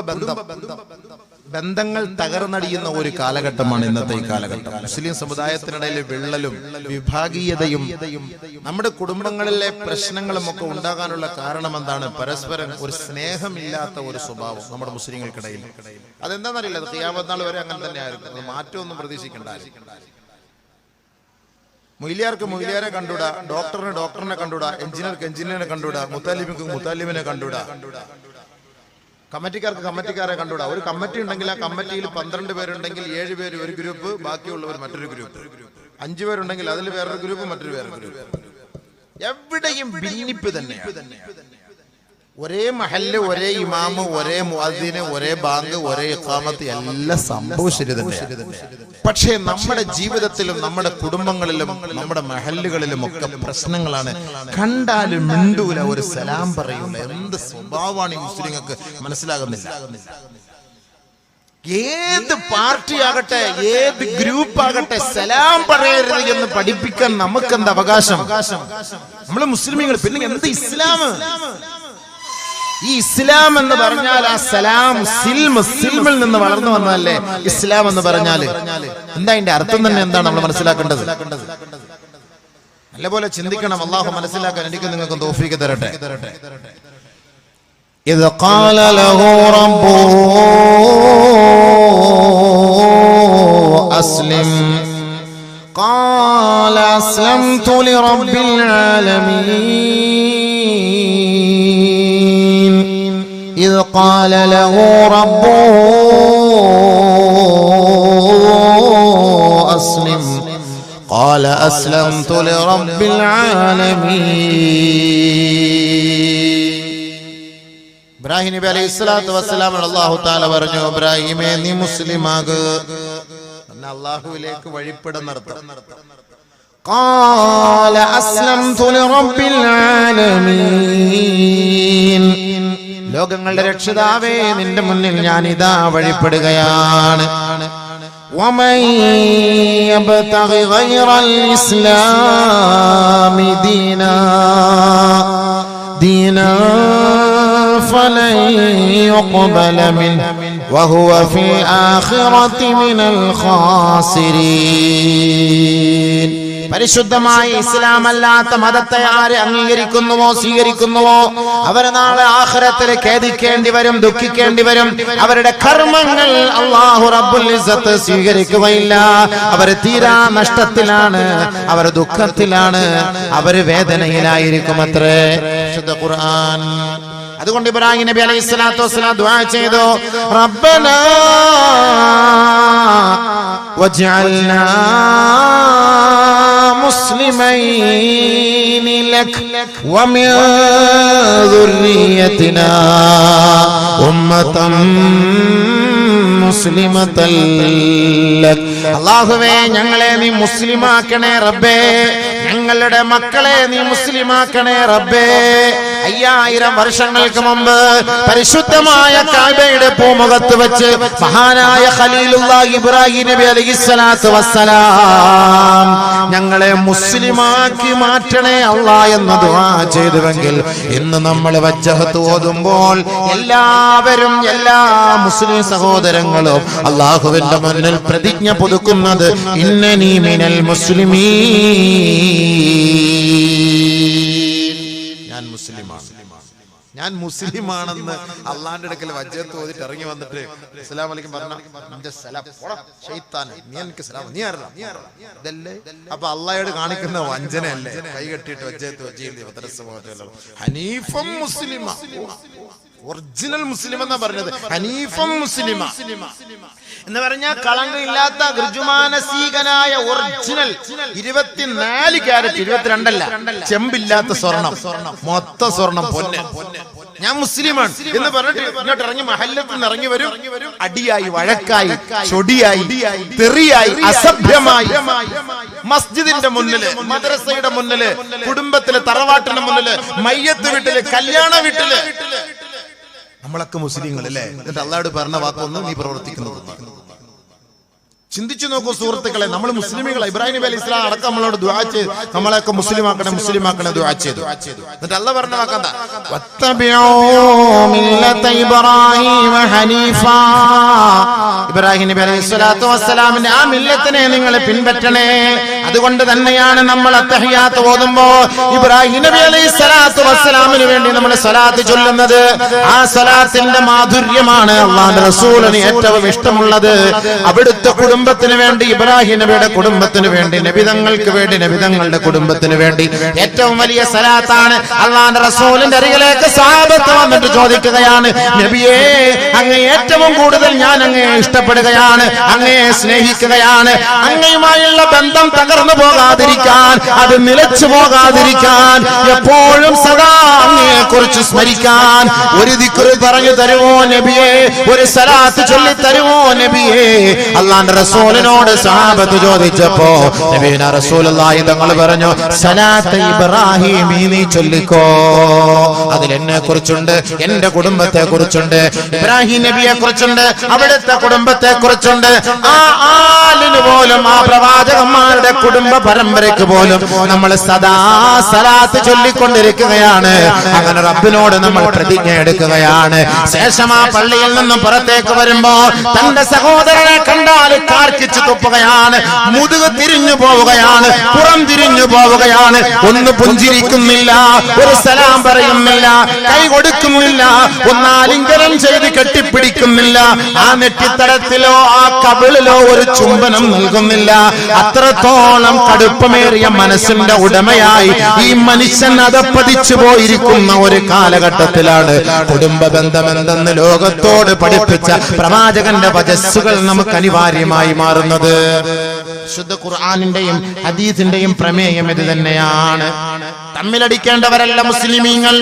ബന്ധങ്ങൾ തകർന്നടിയുന്ന ഒരു കാലഘട്ടമാണ് ഇന്നത്തെ ഈ കാലഘട്ടം. മുസ്ലിം സമുദായത്തിനിടയിലെ വിള്ളലും വിഭാഗീയതയും നമ്മുടെ കുടുംബങ്ങളിലെ പ്രശ്നങ്ങളും ഒക്കെ ഉണ്ടാകാനുള്ള കാരണം എന്താണ്? പരസ്പരം ഒരു സ്നേഹമില്ലാത്ത ഒരു സ്വഭാവം നമ്മുടെ മുസ്ലിങ്ങൾക്കിടയിൽ. അതെന്താണെന്നറിയില്ല, അത് ഖിയാമത്ത് നാൾ വരെ അങ്ങനെ തന്നെ ആയിരിക്കും. അത് മാറ്റമൊന്നും പ്രതീക്ഷിക്കണ്ട. മൊയ്ലിയാർക്ക് മൊയ്ലിയാരെ കണ്ടൂടാ, ഡോക്ടറിന് ഡോക്ടറിനെ കണ്ടൂടാ, എഞ്ചിനീയർക്ക് എഞ്ചിനീയറിനെ കണ്ടൂടാ, മുത്താലിമിക്ക് മുത്താലിമിനെ കണ്ടൂടാ, കമ്മിറ്റിക്കാർക്ക് കമ്മിറ്റിക്കാരെ കണ്ടൂടാ. ഒരു കമ്മിറ്റി ഉണ്ടെങ്കിൽ ആ കമ്മിറ്റിയിൽ 12 പേരുണ്ടെങ്കിൽ 7 പേര് ഒരു ഗ്രൂപ്പ്, ബാക്കിയുള്ളവർ മറ്റൊരു ഗ്രൂപ്പ്. 5 പേരുണ്ടെങ്കിൽ അതിൽ വേറൊരു ഗ്രൂപ്പ്, മറ്റൊരു വേറൊരു ഗ്രൂപ്പ്. എവിടെയും ഭിന്നിപ്പ് തന്നെയാണ്. ഒരേ മഹല്ല്, ഒരേ ഇമാമ്, ഒരേ മുഅദ്ദിന്, ഒരേ ബാങ്ക്, ഒരേ ഇഖാമത്ത്, എല്ലാ സംഭവം ശരി തന്നെയാണ്. പക്ഷേ നമ്മുടെ ജീവിതത്തിലും നമ്മുടെ കുടുംബങ്ങളിലും നമ്മുടെ മഹല്ലുകളിലും ഒക്കെ പ്രശ്നങ്ങളാണ്. കണ്ടാലും മിണ്ടൂല, ഒരു സലാം പറയൂല. എന്ത് സ്വഭാവമാണ് ഈ മുസ്ലിങ്ങൾക്ക് മനസ്സിലാകുന്നില്ല. ഏത് പാർട്ടി ആകട്ടെ, ഏത് ഗ്രൂപ്പ് ആകട്ടെ, സലാം പറയരുത് എന്ന് പഠിപ്പിക്കാൻ നമുക്കെന്ത് അവകാശം? നമ്മള് മുസ്ലിമീങ്ങൾ. പിന്നെ എന്ത് ഇസ്ലാം? ഈ ഇസ്ലാം എന്ന് പറഞ്ഞാൽ ആ സലാം സിൽമിൽ നിന്ന് വളർന്നു വന്നതല്ലേ ഇസ്ലാം എന്ന് പറഞ്ഞാൽ. എന്താ അതിന്റെ അർത്ഥം തന്നെ എന്താണ് നമ്മൾ മനസ്സിലാക്കേണ്ടത്? നല്ലപോലെ ചിന്തിക്കണം. അള്ളാഹു മനസ്സിലാക്കാൻ എനിക്ക് നിങ്ങൾക്ക് തൗഫീഖ് തരട്ടെ. إذ قال له ربه أسلم قال أسلمت لرب العالمين إذ قال له ربه أسلم قال أسلمت لرب العالمين. ഇബ്രാഹിം നബി അലൈഹി സ്വലാത്തു വസ്സലാം അല്ലാഹു തആല പറഞ്ഞു, ഇബ്രാഹിമേ നീ മുസ്ലിമാക്. അല്ലാഹുവിലേക്ക് വഴിപ്പെടുന്നർത്ഥം. قال أسلمت لرب العالمين. ലോകങ്ങളുടെ രക്ഷിതാവേ, നിന്റെ മുന്നിൽ ഞാൻ ഇതാ വഴിപ്പെടുകയാണ്. ومن يبتغي غير الإسلام دينا فلن يقبل منه وهو في الآخرة من الخاسرين. പരിശുദ്ധമായ ഇസ്ലാം അല്ലാത്ത മതത്തെ ആര് അംഗീകരിക്കുന്നുവോ സ്വീകരിക്കുന്നുവോ അവർ നാളെ ആഖിറത്തിൽ ഖേദിക്കേണ്ടി വരും, ദുഃഖിക്കേണ്ടി വരും. അവരുടെ കർമ്മങ്ങൾ അല്ലാഹു റബ്ബുൽ ഇസ്സത്ത് സ്വീകരിക്കുകയില്ല. അവർ തീരാ നഷ്ടത്തിലാണ്, അവർ ദുഃഖത്തിലാണ്, അവർ വേദനയിലായിരിക്കും അത്രേ. വിശുദ്ധ ഖുർആൻ. അതുകൊണ്ട് ഇബ്രാഹിം നബി അലൈഹി സ്വലാത്തു വസ്സലാം ദുആ ചെയ്തു, റബ്ബനാ വജ്അൽനാ മുസ്ലിമൈൻ ലക് വമിൻ ദുർരിയതിനാ ഉമ്മതൻ മുസ്ലിമതൻ ലക്. അല്ലാഹുവേ, ഞങ്ങളെ നീ മുസ്ലിമാക്കണേ റബ്ബേ, ഞങ്ങളുടെ മക്കളെ നീ മുസ്ലിമാക്കണേ റബ്ബേ. 5000 വർഷങ്ങൾക്ക് മുമ്പ് പരിശുദ്ധമായ കഅബയുടെ പൂമുഖത്ത് വെച്ച് മഹാനായ ഖലീലുല്ലാഹി ഇബ്രാഹിം നബി അലൈഹിസ്സലാത്തു വസ്സലാം ഞങ്ങളെ മുസ്ലിമാക്കി മാറ്റണേ അല്ലാഹ് എന്ന് ദുആ ചെയ്തുവെങ്കിൽ ഇന്ന് നമ്മൾ വജ്ജഹത്ത് ഓതുമ്പോൾ എല്ലാവരും, എല്ലാ മുസ്ലിം സഹോദരങ്ങളും അല്ലാഹുവിന്റെ മുന്നിൽ പ്രതിജ്ഞ പുതുക്കുന്നത് ഇന്നനി മിനൽ മുസ്ലിമീൻ, ഞാൻ മുസ്ലിമാണെന്ന് അള്ളാന്റെ അടുക്കൽ വജ്ജത്ത് ഓതിട്ട് ഇറങ്ങി വന്നിട്ട് അസ്സലാമു അലൈക്കും പറഞ്ഞ ഇതല്ലേ അപ്പൊ അള്ളാഹയോട് കാണിക്കുന്ന വഞ്ചനയല്ലേ? കൈ കെട്ടിയിട്ട് വജ്ജത്ത് ഹനീഫം മുസ്ലിമ, ഒറിജിനൽ മുസ്ലിം എന്നാ പറഞ്ഞത്. ഹനീഫം മുസ്ലിമ എന്ന് പറഞ്ഞാൽ കളങ്കമില്ലാത്ത ഋജുമാനസീകനായ ഒറിജിനൽ 24 ക്യാരറ്റ്, 22 അല്ല, ചെമ്പില്ലാത്ത സ്വർണം, മൊത്ത സ്വർണം, പൊന്ന്. ഞാൻ മുസ്ലിമാണ് എന്ന് പറഞ്ഞിട്ട് ഇങ്ങോട്ട് ഇറങ്ങി മഹല്ലത്തിൽ നിന്ന് ഇറങ്ങി വരും. അടിയായി, വഴക്കായി, ചൊടിയായി, തെറിയായി, അസഭ്യമായി മസ്ജിദിന്റെ മുന്നില്, മദ്രസയുടെ മുന്നില്, കുടുംബത്തില്, തറവാട്ടിന്റെ മുന്നില്, മയ്യത്ത് വീട്ടില്, കല്യാണ വീട്ടില്. നമ്മളൊക്കെ മുസ്ലിങ്ങൾ അല്ലേ? എന്നിട്ട് അള്ളാഹുവോട് പറഞ്ഞ വാക്കൊന്നും നീ പ്രവർത്തിക്കുന്നത്. ചിന്തിച്ചു നോക്കൂ സുഹൃത്തുക്കളെ, നമ്മൾ മുസ്ലിമുകളെ ഇബ്രാഹിം നബി അലൈഹി സ്വലാം അടക്കം നമ്മളോട് ദുആ ചെയ്ത് നമ്മളെയൊക്കെ മുസ്ലിമാക്കണേ ദുആ ചെയ്തു. എന്നിട്ട് അല്ലാഹ് പറഞ്ഞ വാക്കെന്താ? വത്തബിഊ മില്ലത ഇബ്രാഹീമ ഹനീഫാ. ഇബ്രാഹിം നബി അലൈഹി സ്വലാത്തു വസ്സലാമിന്റെ ആ മില്ലത്തിനെ നിങ്ങൾ പിൻപറ്റണേ. അതുകൊണ്ട് തന്നെയാണ് നമ്മൾ അത്തഹിയാത്ത് ഓതുമ്പോൾ ഇബ്രാഹിം നബി അലൈഹി സ്വലാത്തു വസ്സലാമിന് വേണ്ടി നമ്മൾ സ്വലാത്ത് ചൊല്ലുന്നത്. ആ സ്വലാത്തിന്റെ മാധുര്യമാണ് അല്ലാഹുവിന്റെ റസൂലിന് ഏറ്റവും ഇഷ്ടമുള്ളത്. അവിടുത്തെ കുടുംബത്തിന് വേണ്ടി, ഇബ്രാഹിം നബിയുടെ കുടുംബത്തിന് വേണ്ടി, നബിതങ്ങൾക്ക് വേണ്ടി, നബിതങ്ങളുടെ കുടുംബത്തിന് വേണ്ടി ഏറ്റവും വലിയ സ്വലാത്താണ്. അല്ലാഹുവിന്റെ റസൂലിന്റെ അരികിലേക്ക് സഹാബത്ത് വന്നിട്ട് ചോദിക്കുകയാണ്, നബിയേ, അങ്ങേ ഏറ്റവും കൂടുതൽ ഞാൻ അങ്ങയെ ഇഷ്ടപ്പെടുകയാണ്, അങ്ങയെ സ്നേഹിക്കുകയാണ്. അങ്ങയുമായുള്ള ബന്ധം തകർന്നു പോകാതിരിക്കാൻ, അത് നിലച്ചു പോകാതിരിക്കാൻ, എപ്പോഴും സദാ അങ്ങയെ കുറിച്ച് സ്മരിക്കാൻ ഒരു ദിക്ർ പറഞ്ഞു തരുമോ നബിയേ? ഒരു സ്വലാത്ത് ചൊല്ലി തരുമോ നബിയേ? അല്ലാഹുവിന്റെ റസൂലിനോട് സഹാബത്ത് ചോദിച്ചപ്പോ നബിയുനാ റസൂലുള്ളാഹി തങ്ങൾ പറഞ്ഞു, സലാത്ത് ഇബ്രാഹിമി നീ ചൊല്ലിക്കോ. അതിൽ എന്നെ കുറിച്ചുണ്ട്, എന്റെ കുടുംബത്തെ കുറിച്ചുണ്ട്, ഇബ്രാഹിം നബിയെ കുറിച്ചുണ്ട്, അവിടുത്തെ കുടുംബത്തെ കുറിച്ചുണ്ട്. ആ ആലിന് പോലും, ആ പ്രവാചകന്മാരുടെ കുടുംബ പരമ്പരയ്ക്ക് പോലും നമ്മൾ സദാ സലാത്ത് ചൊല്ലിക്കൊണ്ടിരിക്കുകയാണ്. അങ്ങനെ റബ്ബിനോട് നമ്മൾ പ്രതിജ്ഞ എടുക്കുകയാണ്. ശേഷം ആ പള്ളിയിൽ നിന്നും പുറത്തേക്ക് വരുമ്പോ തന്റെ സഹോദരനെ കണ്ടാൽ കാർക്കിച്ചു തുപ്പുകയാണ്, മുതുക് തിരിഞ്ഞു പോവുകയാണ്, പുറം തിരിഞ്ഞു പോവുകയാണ്. ഒന്ന് പുഞ്ചിരിക്കുന്നില്ല, ഒരു സലാം പറയുന്നില്ല, കൈ കൊടുക്കുന്നില്ല, ഒന്ന് ആലിംഗനം ചെയ്ത് കെട്ടിപ്പിടിക്കുന്നില്ല, ആ നെറ്റിത്തടത്തിലോ ആ കവിളിലോ ഒരു ചുംബനം നൽകുന്നില്ല. അത്രത്തോളം കടുപ്പമേറിയ മനസ്സിന്റെ ഉടമയായി ഈ മനുഷ്യൻ അതപ്പതിച്ചു പോയിരിക്കുന്ന ഒരു കാലഘട്ടത്തിലാണ് കുടുംബ ബന്ധമെന്തെന്ന് ലോകത്തോട് പഠിപ്പിച്ച പ്രവാചകന്റെ വചസ്സുകൾ നമുക്ക് അനിവാര്യമായി മാറുന്നത്. ശുദ്ധ ഖുർആനിന്റെയും ഹദീസിന്റെയും പ്രമേയം ഇത് തന്നെയാണ്. തമ്മിലടിക്കേണ്ടവരല്ല മുസ്ലിമീങ്ങൾ,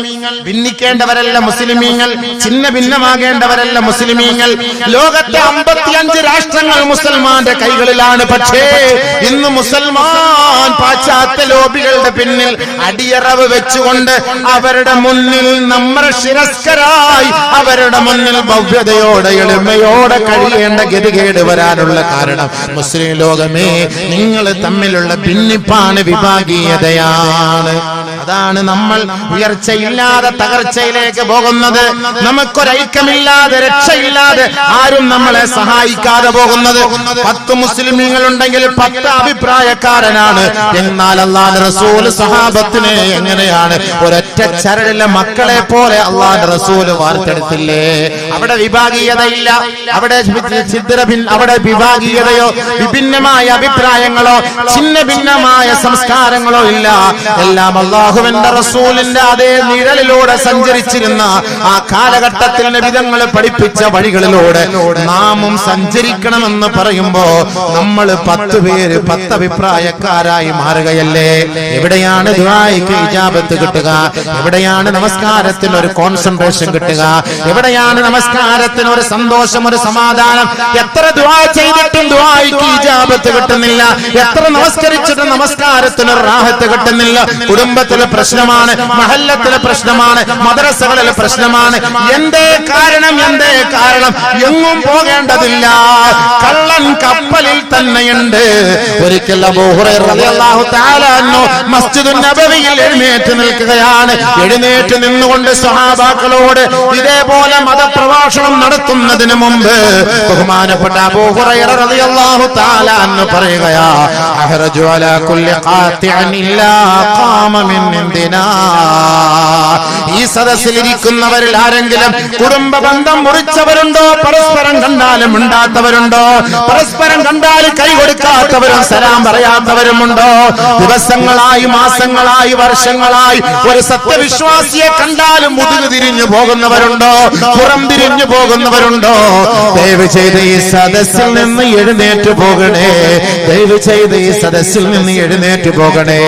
ഭിന്നിക്കേണ്ടവരല്ല മുസ്ലിമീങ്ങൾ, ഛിന്ന ഭിന്നമാകേണ്ടവരല്ല മുസ്ലിമീങ്ങൾ. ലോകത്തെ 55 രാഷ്ട്രങ്ങൾ മുസൽമാന്റെ കൈകളിലാണ്. പക്ഷേ ഇന്ന് മുസൽമാൻ പാശ്ചാത്യ ലോബികളുടെ പിന്നിൽ അടിയറവ് വെച്ചുകൊണ്ട് അവരുടെ മുന്നിൽ നമ്മൾ ശിരസ്കരായി, അവരുടെ മുന്നിൽ ഭവ്യതയോടെ എളിമയോടെ കഴിയേണ്ട ഗതികേട് വരാനുള്ള കാരണം മുസ്ലിം ലോകമേ, നിങ്ങൾ തമ്മിലുള്ള ഭിന്നിപ്പാണ്, വിഭാഗീയതയാണ്. അതാണ് നമ്മൾ ഉയർച്ചയില്ലാതെ തകർച്ചയിലേക്ക് പോകുന്നത്. നമുക്കൊരൈക്യമില്ലാതെ, രക്ഷയില്ലാതെ, ആരും നമ്മളെ സഹായിക്കാതെ പോകുന്നത്. 10 മുസ്ലിമീങ്ങൾ ഉണ്ടെങ്കിൽ 10 അഭിപ്രായക്കാരനാണ്. എന്നാൽ അല്ലാഹുവിന്റെ റസൂൽ സഹാബത്തിനെ എങ്ങനെയാണ് ഒരൊറ്റ ചരടിലെ മക്കളെ പോലെ അല്ലാഹുവിന്റെ റസൂൽ വാർത്തെടുത്തില്ലേ? അവിടെ വിഭാഗീയതയില്ല, അവിടെ വിഭാഗീയതയോ വിഭിന്നമായ അഭിപ്രായങ്ങളോ ഛിന്ന ഭിന്നമായ സംസ്കാരങ്ങളോ ഇല്ല. എല്ലാം അല്ലാഹുവിന്റെ റസൂലിന്റെ അതേ നിഴലിലൂടെ സഞ്ചരിച്ചിരുന്ന ആ കാലഘട്ടത്തിൽ നബിതങ്ങൾ പഠിപ്പിച്ച വഴികളിലൂടെ നാമും സഞ്ചരിക്കണമെന്ന് പറയുമ്പോ നമ്മൾ 10 പേര് 10 അഭിപ്രായക്കാരായി മാറുകയല്ലേ? എവിടെയാണ് ദുആയ്ക്ക് ഇജാബത്ത് കിട്ടുക? എവിടെയാണ് നമസ്കാരത്തിന് ഒരു കോൺസെൻട്രേഷൻ കിട്ടുക? എവിടെയാണ് നമസ്കാരത്തിന് ഒരു സന്തോഷം, ഒരു സമാധാനം? എത്ര ദുആ ചെയ്തിട്ടും ദുആയ്ക്ക് ഇജാബത്ത് കിട്ടുന്നില്ല. എത്ര നമസ്കരിച്ചിട്ടും നമസ്കാരത്തിന് ഒരു റാഹത്ത് കിട്ടുന്നില്ല. കുടുംബത്തിലെ പ്രശ്നമാണ്, മഹല്ലത്തിലെ പ്രശ്നമാണ്, മദ്രസകളിലെ പ്രശ്നമാണ്. എന്തേ കാരണം? എന്തേ കാരണം? എങ്ങും പോകേണ്ടതില്ല, കള്ളൻ കപ്പലിൽ തന്നെയുണ്ട്. ഒരിക്കൽ അബൂ ഹുറൈറ റളിയല്ലാഹു തആല അൻഹു മസ്ജിദുൻ നബവിയിൽ എഴുന്നേറ്റ് നിൽക്കുകയാണ്. എഴുന്നേറ്റ് നിന്നുകൊണ്ട് സ്വഹാബാക്കളോട് ഇതേപോലെ മതപ്രഭാഷണം നടത്തുന്നതിന് മുമ്പ് ബഹുമാനപ്പെട്ട അബൂ ഹുറൈറ റളിയല്ലാഹു തആല എന്ന് പറയുകയാ, അഹ്റജു അലാ കുല്ലി ഖാതിഅൻ ഇല്ലാ ഖാമ മിൻ ഇന്ദിനാ. ഈ സദസ്സിലിരിക്കുന്നവരിൽ ആരെങ്കിലും കുടുംബ ബന്ധം മുറിച്ചവരുണ്ടോ? പരസ്പരം കണ്ടാലും മിണ്ടാത്തവരുണ്ടോ? പരസ്പരം കണ്ടാൽ കൈ കൊടുക്കാത്തവരും സലാം പറയാത്തവരുമുണ്ടോ? ദിവസങ്ങളായി, മാസങ്ങളായി, വർഷങ്ങളായി ഒരു സത്യവിശ്വാസിയെ കണ്ടാലും മുതുകു തിരിഞ്ഞു പോകുന്നവരുണ്ടോ? പുറം തിരിഞ്ഞു പോകുന്നവരുണ്ടോ? ദയവ് ചെയ്ത് ഈ സദസ്സിൽ നിന്ന് എഴുന്നേറ്റ് പോകണേ. ദയവ് ചെയ്ത് ഈ സദസ്സിൽ നിന്ന് എഴുന്നേറ്റ് പോകണേ.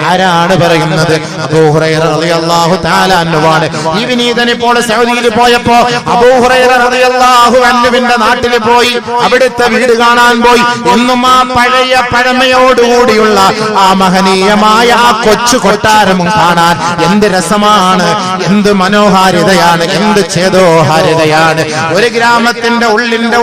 ആരാണ് പറയുന്നത്? അബൂ ഹുറൈറ റളിയല്ലാഹു തആല അൻഹുവാണ്. ഈ വിനീതൻ ഇപ്പോൾ സൗദിയിൽ പോയപ്പോ അബൂ ഹുറൈറ റളിയല്ലാഹു അൻഹുവിന്റെ നാട്ടിൽ പോയി, അവിടുത്തെ വീട് കാണാൻ പോയി. എന്നും ആ പഴയ പഴമയോടുകൂടിയുള്ള ആ മഹനീയമായ ആ കൊച്ചു കൊട്ടാരവും കാണാൻ എന്ത് രസമാണ്, എന്ത് മനോഹാരിതയാണ്, എന്ത് ചേതോഹാരിതയാണ്. ഒരു ഗ്രാമത്തിന്റെ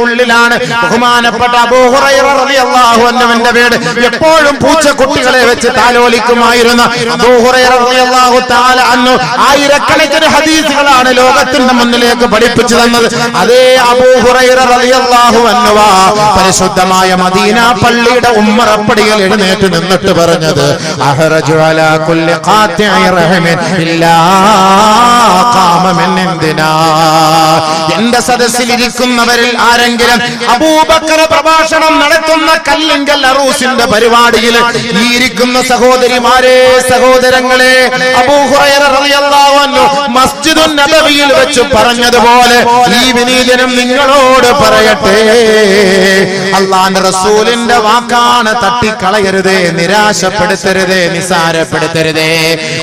ഉള്ളിലാണ് ബഹുമാനപ്പെട്ട അബൂ ഹുറൈറ റളിയല്ലാഹു അൻഹുവിന്റെ വീട്. എപ്പോഴും പൂച്ചക്കുട്ടികളെ വെച്ച് താലോലിക്കുമായിരുന്ന അബൂ ഹുറൈറ റളിയല്ലാഹു തആല അൻഹു ആയിരക്കണക്കിന് ഹദീസുകളാണ് ലോകത്തിന്റെ മുന്നിലേക്ക് പഠിപ്പിച്ചു തന്നത്. അതേ അബൂ ഹുറൈറ റളിയല്ലാഹു അൻഹു പരിശുദ്ധമായ മദീന പള്ളിയുടെ ഉമ്മറപ്പടിയിൽ എഴുന്നേറ്റ് നിന്നിട്ട് പറഞ്ഞത്, അഹ്റജു അലാ കുല്ലി ഖാതിഇ റഹമിൻ ഇല്ലാ ഖാമ മിൻ ഇന്ദിനാ. എന്റെ സദസ്സിലിരിക്കുന്നവരിൽ ആരെങ്കിലും അബൂബക്കർ പ്രഭാഷണം നടത്തുന്ന കല്ലിങ്കൽ അറൂസിന്റെ പരിപാടിയിൽ ഈ ഇരിക്കുന്ന സഹോദരിമാരെ, സഹോദരങ്ങളെ, അബൂ ഹുറൈറ റളിയല്ലാഹു അൻഹു മസ്ജിദുൻ നബവിയിൽ വെച്ച് പറഞ്ഞതുപോലെ ഈ വിനീതനം നിങ്ങളോട് പറയട്ടെ, അല്ലാഹുവിന്റെ റസൂലിന്റെ വാക്കാണ്, തട്ടിക്കളയരുതേ, നിരാശപ്പെടുത്തരുതേ, നിസാരപ്പെടുത്തരുതേ.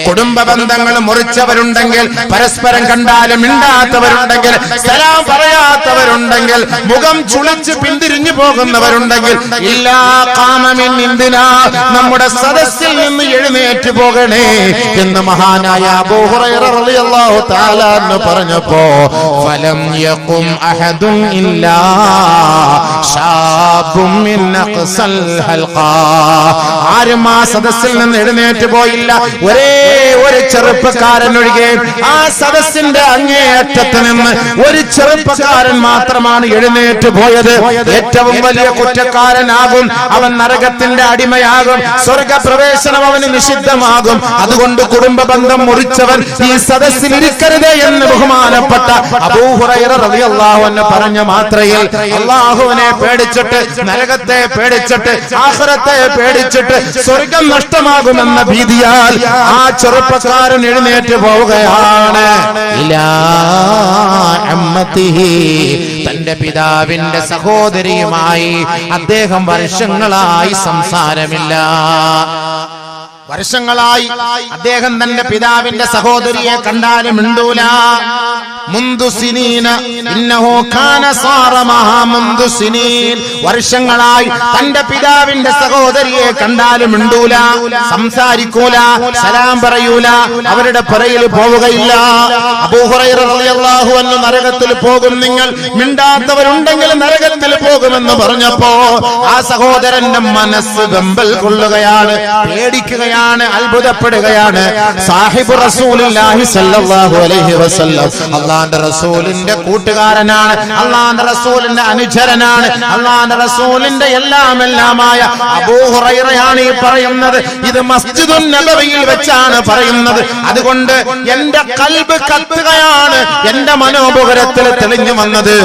കുടുംബ ബന്ധങ്ങൾ മുറിച്ചവരുണ്ടെങ്കിൽ, പരസ്പരം കണ്ടാലും മിണ്ടാത്തവരുണ്ടെങ്കിൽ, സലാം പറയാത്തവരുണ്ടെങ്കിൽ, മുഖം ചുളിച്ച് പിന്തിരിഞ്ഞു പോകുന്നവരുണ്ടെങ്കിൽ, ഇല്ലാ ഖാമ മിൻ ഇന്ദിനാ, നമ്മുടെ സദസ്സിൽ നിന്ന് എഴുന്നേറ്റ് പോകണേ എന്ന് മഹാനായ അബൂ ഹുറൈറ റളിയല്ലാഹു തആല അൻഹു പറഞ്ഞപ്പോ, ഫലം യഖും അഹദുൻ ഇല്ലാ ശാബും മിൻ അഖ്സൽ ഹൽഖാ. ആരും ആ സദസ്സിൽ നിന്ന് എഴുന്നേറ്റ് പോയില്ല. ഒരേ ഒരു ചെറുപ്പക്കാരൻ ഒഴികെ ആ സദസ്സിന്റെ അങ്ങേയറ്റത്ത് നിന്ന് ഒരു ചെറുപ്പക്കാരൻ മാത്രമാണ് എഴുന്നേറ്റ് പോയത്. ഏറ്റവും വലിയ കുറ്റക്കാരനാകും അവൻ, നരകത്തിന്റെ അടിമയാകും, സ്വർഗപ്രവേശനം അവന് നിഷിദ്ധമാകും. അതുകൊണ്ട് കുടുംബ ബന്ധം മുറിച്ചവൻ ഈ സദസ്സിൽ ഇരിക്കരുത് എന്ന് ബഹുമാനപ്പെട്ട അബൂ ഹുറൈറ റളിയല്ലാഹു അൻഹു പറഞ്ഞ മാത്രയിൽ അല്ലാഹുവിനെ പേടിച്ചിട്ട്, നരകത്തെ പേടിച്ചിട്ട്, ആഖിറത്തെ പേടിച്ചിട്ട്, സ്വർഗം നഷ്ടമാകുമെന്ന ഭീതിയാൽ ആ ചെറുപ്പക്കാരൻ എഴുന്നേറ്റ് പോവുകയാണ്. ഇലാ അമ്മത്തിഹി, തന്റെ പിതാവിന്റെ സഹോദരിയുമായി അദ്ദേഹം വർഷങ്ങളായി സംസാരമില്ല. വർഷങ്ങളായി അദ്ദേഹം തന്റെ പിതാവിന്റെ സഹോദരിയെ കണ്ടാലും മിണ്ടൂല. മുന്ദു സിനീന ഇന്നഹു കാന സാറമഹ മുന്ദു സിനീൻ. വർഷങ്ങളായി തന്റെ പിതാവിന്റെ സഹോദരിയെ കണ്ടാലും മിണ്ടൂല, സംസാരിക്കൂല, സലാം പറയൂല, അവരുടെ പുറകിൽ പോവുകയില്ല. അബൂ ഹുറൈറ റളിയല്ലാഹു അൻഹു നരകത്തിൽ പോകും, നിങ്ങൾ മിണ്ടാത്തവരുണ്ടെങ്കിൽ നരകത്തിൽ പോകുമെന്ന് പറഞ്ഞപ്പോ ആ സഹോദരന്റെ മനസ്സ് വെമ്പൽ കൊള്ളുകയാണ്, പേടിക്കുകയാണ്, അത്ഭുതപ്പെടുകയാണ്. സാഹിബ് റസൂലുള്ളാഹി സ്വല്ലല്ലാഹു അലൈഹി വസല്ലം, അല്ലാഹുവിന്റെ റസൂലിന്റെ കൂട്ടുകാരനാണ്, അല്ലാഹുവിന്റെ റസൂലിന്റെ അനുചരനാണ്, അല്ലാഹുവിന്റെ റസൂലിന്റെ എല്ലാമായ അബൂ ഹുറൈറയാണ് ഈ പറയുന്നത്. ഇത് മസ്ജിദുൻ നബവിയിൽ വെച്ചാണ് പറയുന്നത്. അതുകൊണ്ട് എന്റെ ഖൽബ് കത്തുകയാണ്, എന്റെ മനോമുഖരത്തിൽ തെളിഞ്ഞു വന്നത്.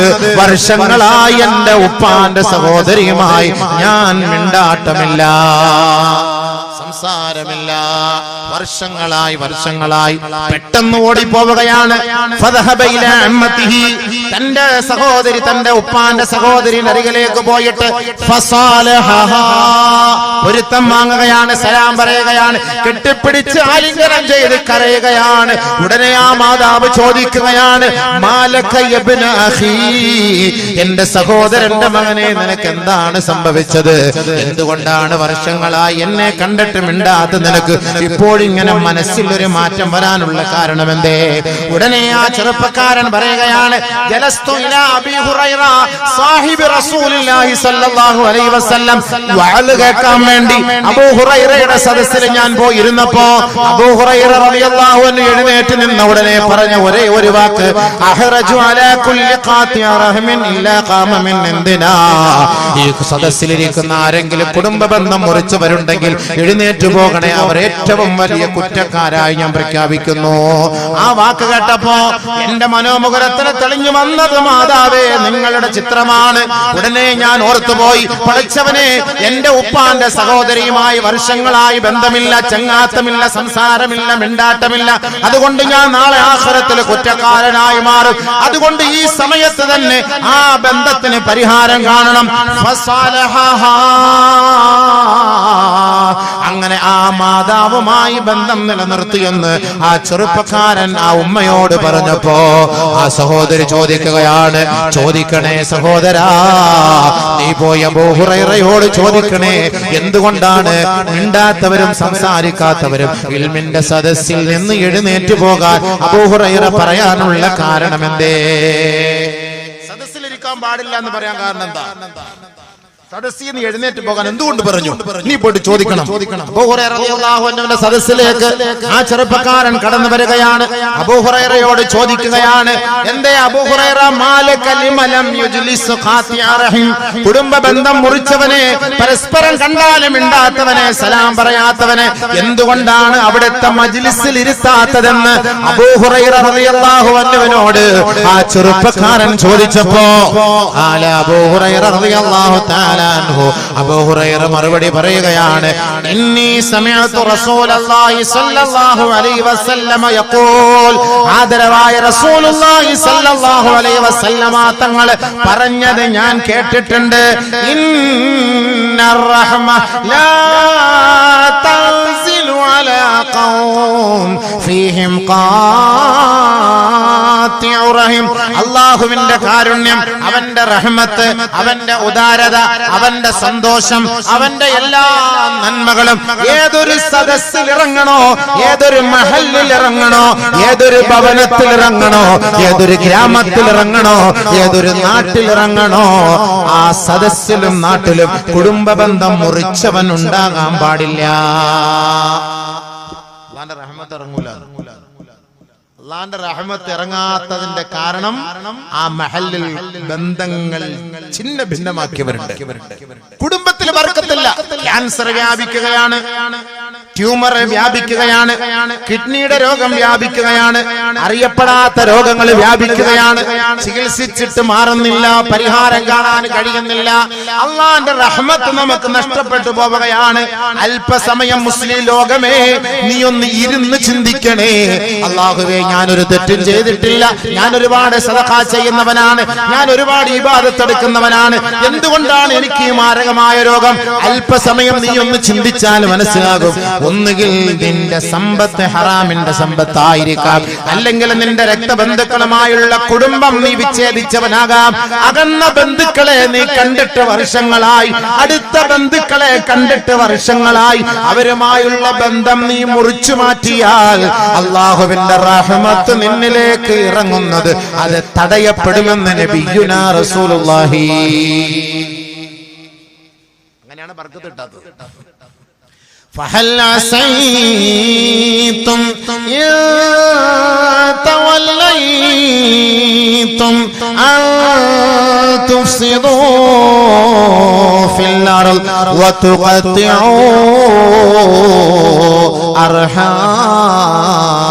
വർഷങ്ങളായി എന്റെ ഉപ്പാന്റെ സഹോദരിയുമായി ഞാൻ മിണ്ടാട്ടമില്ല, സംസാരമില്ല. വർഷങ്ങളായി പെട്ടെന്ന് ഓടിപ്പോവുകയാണ്. തന്റെ സഹോദരി, തന്റെ ഉപ്പാന്റെ സഹോദരിയുടെ അരികിലേക്ക് പോയിട്ട് പൊരുത്തം വാങ്ങുകയാണ്, സലാം പറയുകയാണ്, കെട്ടിപ്പിടിച്ച് ആലിംഗനം ചെയ്ത് കരയുകയാണ്. ഉടനെ ആ മാതാവ് ചോദിക്കുകയാണ്, മാലക യബ്ന അഖീ, എന്റെ സഹോദരന്റെ മകനെ നിനക്ക് എന്താണ് സംഭവിച്ചത്? എന്തുകൊണ്ടാണ് വർഷങ്ങളായി എന്നെ കണ്ടിട്ട് മിണ്ടാത്ത നിനക്ക് ഇപ്പോഴിങ്ങനെ മനസ്സിൽ ഒരു മാറ്റം വരാനുള്ള കാരണം എന്തേ? ഉടനെ ആ ചെറുപ്പക്കാരൻ പറയുകയാണ്, ജലസ്തു ഇലാ അബീ ഹുറൈറ സാഹിബ് റസൂലുള്ളാഹി സ്വല്ലല്ലാഹു അലൈഹി വസല്ലം വഅദ് കേൾക്കാൻ വേണ്ടി അബൂ ഹുറൈറയുടെ സദസ്സിൽ ഞാൻ പോയി ഇരുന്നപ്പോ അബൂ ഹുറൈറ റളിയല്ലാഹു അൻഹു എഴുന്നേറ്റ് നിന്ന ഉടനെ പറഞ്ഞ ഒരേ ഒരു വാക്ക്, അഹ്റജു അലാ കുല്ലി ഖാതിഅ റഹ്മിൻ ഇല്ലാ ഖാമ മിൻ ഇന്ദിനാ. ഈ സദസ്സിലിരിക്കുന്ന ആരെങ്കിലും കുടുംബ ബന്ധം മുറിച്ചവരുണ്ടെങ്കിൽ എഴുന്നേറ്റ് പോകണേ, അവർ ഏറ്റവും വലിയ കുറ്റക്കാരായി ഞാൻ പ്രഖ്യാപിക്കുന്നു. ആ വാക്ക് കേട്ടപ്പോ എന്റെ മനോമുഖരത്തിൽ തെളിഞ്ഞു വന്നത്, മാതാവേ നിങ്ങളുടെ ചിത്രമാണ്. ഉടനെ ഞാൻ ഓർത്തുപോയി, പഠിച്ചവനെ, എന്റെ ഉപ്പാന്റെ സഹോദരിയുമായി വർഷങ്ങളായി ബന്ധമില്ല, ചങ്ങാത്തമില്ല, സംസാരമില്ല, മിണ്ടാട്ടമില്ല. അതുകൊണ്ട് ഞാൻ നാളെ ആഖിറത്തിൽ കുറ്റക്കാരനായി മാറും. അതുകൊണ്ട് ഈ സമയത്ത് തന്നെ ആ ബന്ധത്തിന് പരിഹാരം കാണണം. അങ്ങനെ ആ മാതാവുമായി ബന്ധം നിലനിർത്തിയെന്ന് ആ ചെറുപ്പക്കാരൻ ആ ഉമ്മയോട് പറഞ്ഞപ്പോ ആ സഹോദരി ചോദിക്കുകയാണ്, ചോദിക്കണേ സഹോദരാ, നീ പോയ അബൂ ഹുറൈറയോട് ചോദിക്കണേ, എന്തുകൊണ്ടാണ് മിണ്ടാത്തവരും സംസാരിക്കാത്തവരും ഇൽമിന്റെ സദസ്സിൽ നിന്ന് എഴുന്നേറ്റ് പോകാൻ അബൂ ഹുറൈറ പറയാനുള്ള കാരണം എന്തേ? സദസ്സിലിരിക്കാൻ പാടില്ല എന്ന് പറയാൻ കാരണം എന്താ? സദസ്സിൽ നിന്ന് എഴുന്നേറ്റ് പോകാൻ എന്തുകൊണ്ട് പറഞ്ഞു? നീ പോയിട്ട് ചോദിക്കണം. അബൂ ഹുറൈറ റളിയല്ലാഹു അൻഹുവിന്റെ സദസ്സിലേക്ക് ആ ചെറുപ്പക്കാരൻ കടന്നു വരികയാണ്. അബൂ ഹുറൈറയോട് ചോദിക്കുകയാണ്, എന്തേ അബൂ ഹുറൈറ മാലക ലിമലം യുജ്ലിസു ഖാതിഅ റഹിം? കുടുംബ ബന്ധം മുറിച്ചവനെ, പരസ്പരം കണ്ടാലും മിണ്ടാത്തവനെ, സലാം പറയാത്തവനെ എന്തുകൊണ്ടാണ് അവിടുത്തെ മജ്ലിസിൽ ഇരുത്താത്തതെന്ന് അബൂ ഹുറൈറ റളിയല്ലാഹു അൻഹുവിനോട് ആ ചെറുപ്പക്കാരൻ ചോദിച്ചപ്പോ അബൂ ഹുറൈറ റളിയല്ലാഹു തആല അബൂ ഹുറൈറ മറുപടി പറയുകയാണ്, ഇന്നി സമിഅതു റസൂലല്ലാഹി സ്വല്ലല്ലാഹു അലൈഹി വസല്ലമ യഖൂൽ, ആദരവായ റസൂലുള്ളാഹി സ്വല്ലല്ലാഹു അലൈഹി വസല്ലമ തങ്ങൾ പറഞ്ഞത് ഞാൻ കേട്ടിട്ടുണ്ട്, ഇന്നർ റഹ്മ ലാ തൻസിലു അലാ ഖൗം ഫീഹിം ഖാതിഉ റഹിം. അല്ലാഹുവിന്റെ കാരുണ്യം, അവന്റെ റഹ്മത്ത്, അവന്റെ ഉദാരത, അവന്റെ സന്തോഷം, അവന്റെ എല്ലാ നന്മകളും ഏതൊരു സദസ്സിൽ ഇറങ്ങണോ, ഏതൊരു മഹല്ലിൽ ഇറങ്ങണോ, ഏതൊരു ഭവനത്തിൽ ഇറങ്ങണോ, ഏതൊരു ഗ്രാമത്തിൽ ഇറങ്ങണോ, ഏതൊരു നാട്ടിൽ ഇറങ്ങണോ, ആ സദസ്സിലും നാട്ടിലും കുടുംബ ബന്ധം മുറിച്ചവൻ ഉണ്ടാകാൻ പാടില്ല. അല്ലാഹുവിന്റെ റഹ്മത്ത് ഇറങ്ങൂല. അല്ലാഹുവിന്റെ റഹ്മത്ത് ഇറങ്ങാത്തതിന്റെ കാരണം ആ മഹല്ലിൽ ബന്ധങ്ങൾ ഛിന്ന ഭിന്നമാക്കിയവരുണ്ട്. കുടുംബത്തിൽ ബർക്കത്തില്ല. ക്യാൻസർ വ്യാപിക്കുകയാണ്, ട്യൂമർ വ്യാപിക്കുകയാണ്, കിഡ്നിയുടെ രോഗം വ്യാപിക്കുകയാണ്, അറിയപ്പെടാത്ത രോഗങ്ങൾ വ്യാപിക്കുകയാണ്, ചികിത്സിച്ചിട്ട് മാറുന്നില്ല, പരിഹാരം കാണാൻ കഴിയുന്നില്ല. അള്ളാന്റെ റഹ്മത്ത് നമുക്ക് നഷ്ടപ്പെട്ടു പോവുകയാണ്. അല്പസമയം മുസ്ലിം ലോകമേ, നീ ഒന്ന് ഇരുന്ന് ചിന്തിക്കണേ, അള്ളാഹുവേ ഞാനൊരു തെറ്റും ചെയ്തിട്ടില്ല, ഞാൻ ഒരുപാട് സദഖ ചെയ്യുന്നവനാണ്, ഞാൻ ഒരുപാട് ഇബാദത്ത് എടുക്കുന്നവനാണ്, എന്തുകൊണ്ടാണ് എനിക്ക് ഈ മാരകമായ രോഗം? അല്പസമയം നീ ഒന്ന് ചിന്തിച്ചാൽ മനസ്സിലാകും. ഒന്നുകിൽ നിന്റെ സമ്പത്ത് ഹറാമിന്റെ സമ്പത്തായിരിക്കാം, അല്ലെങ്കിൽ നിന്റെ രക്തബന്ധുക്കളുമായുള്ള കുടുംബം നീ വിച്ഛേദിച്ചവനാകാം, അകന്ന ബന്ധുക്കളെ നീ കണ്ടിട്ട് വർഷങ്ങളായി, അടുത്ത ബന്ധുക്കളെ കണ്ടിട്ട് വർഷങ്ങളായി, അവരുമായുള്ള ബന്ധം നീ മുറിച്ചു മാറ്റിയാൽ അല്ലാഹുവിന്റെ റഹ്മത്ത് നിന്നിലേക്ക് ഇറങ്ങുന്നത് അത് തടയപ്പെടുമെന്ന് നബിയുനാ റസൂലുള്ളാഹി. അങ്ങനെയാണ് ബർക്കത്ത് കിട്ടാത്തത്. فهل عسيتم إن توليتم أن تفسدوا في الأرض وتقطعوا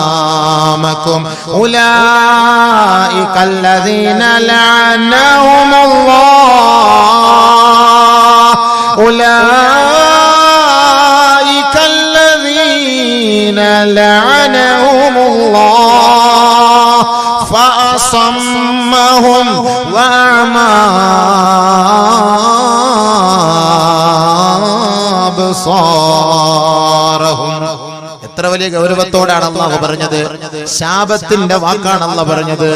أرحامكم أولئك الذين لعنهم الله أولئك الذين لعنهم الله فأصمهم وأعمى أبصارهم. എത്ര വലിയ ഗൗരവത്തോടാണ് അല്ലാഹു പറഞ്ഞത്. ശാപത്തിന്റെ വാക്കാണ് അല്ലാഹു പറഞ്ഞത്.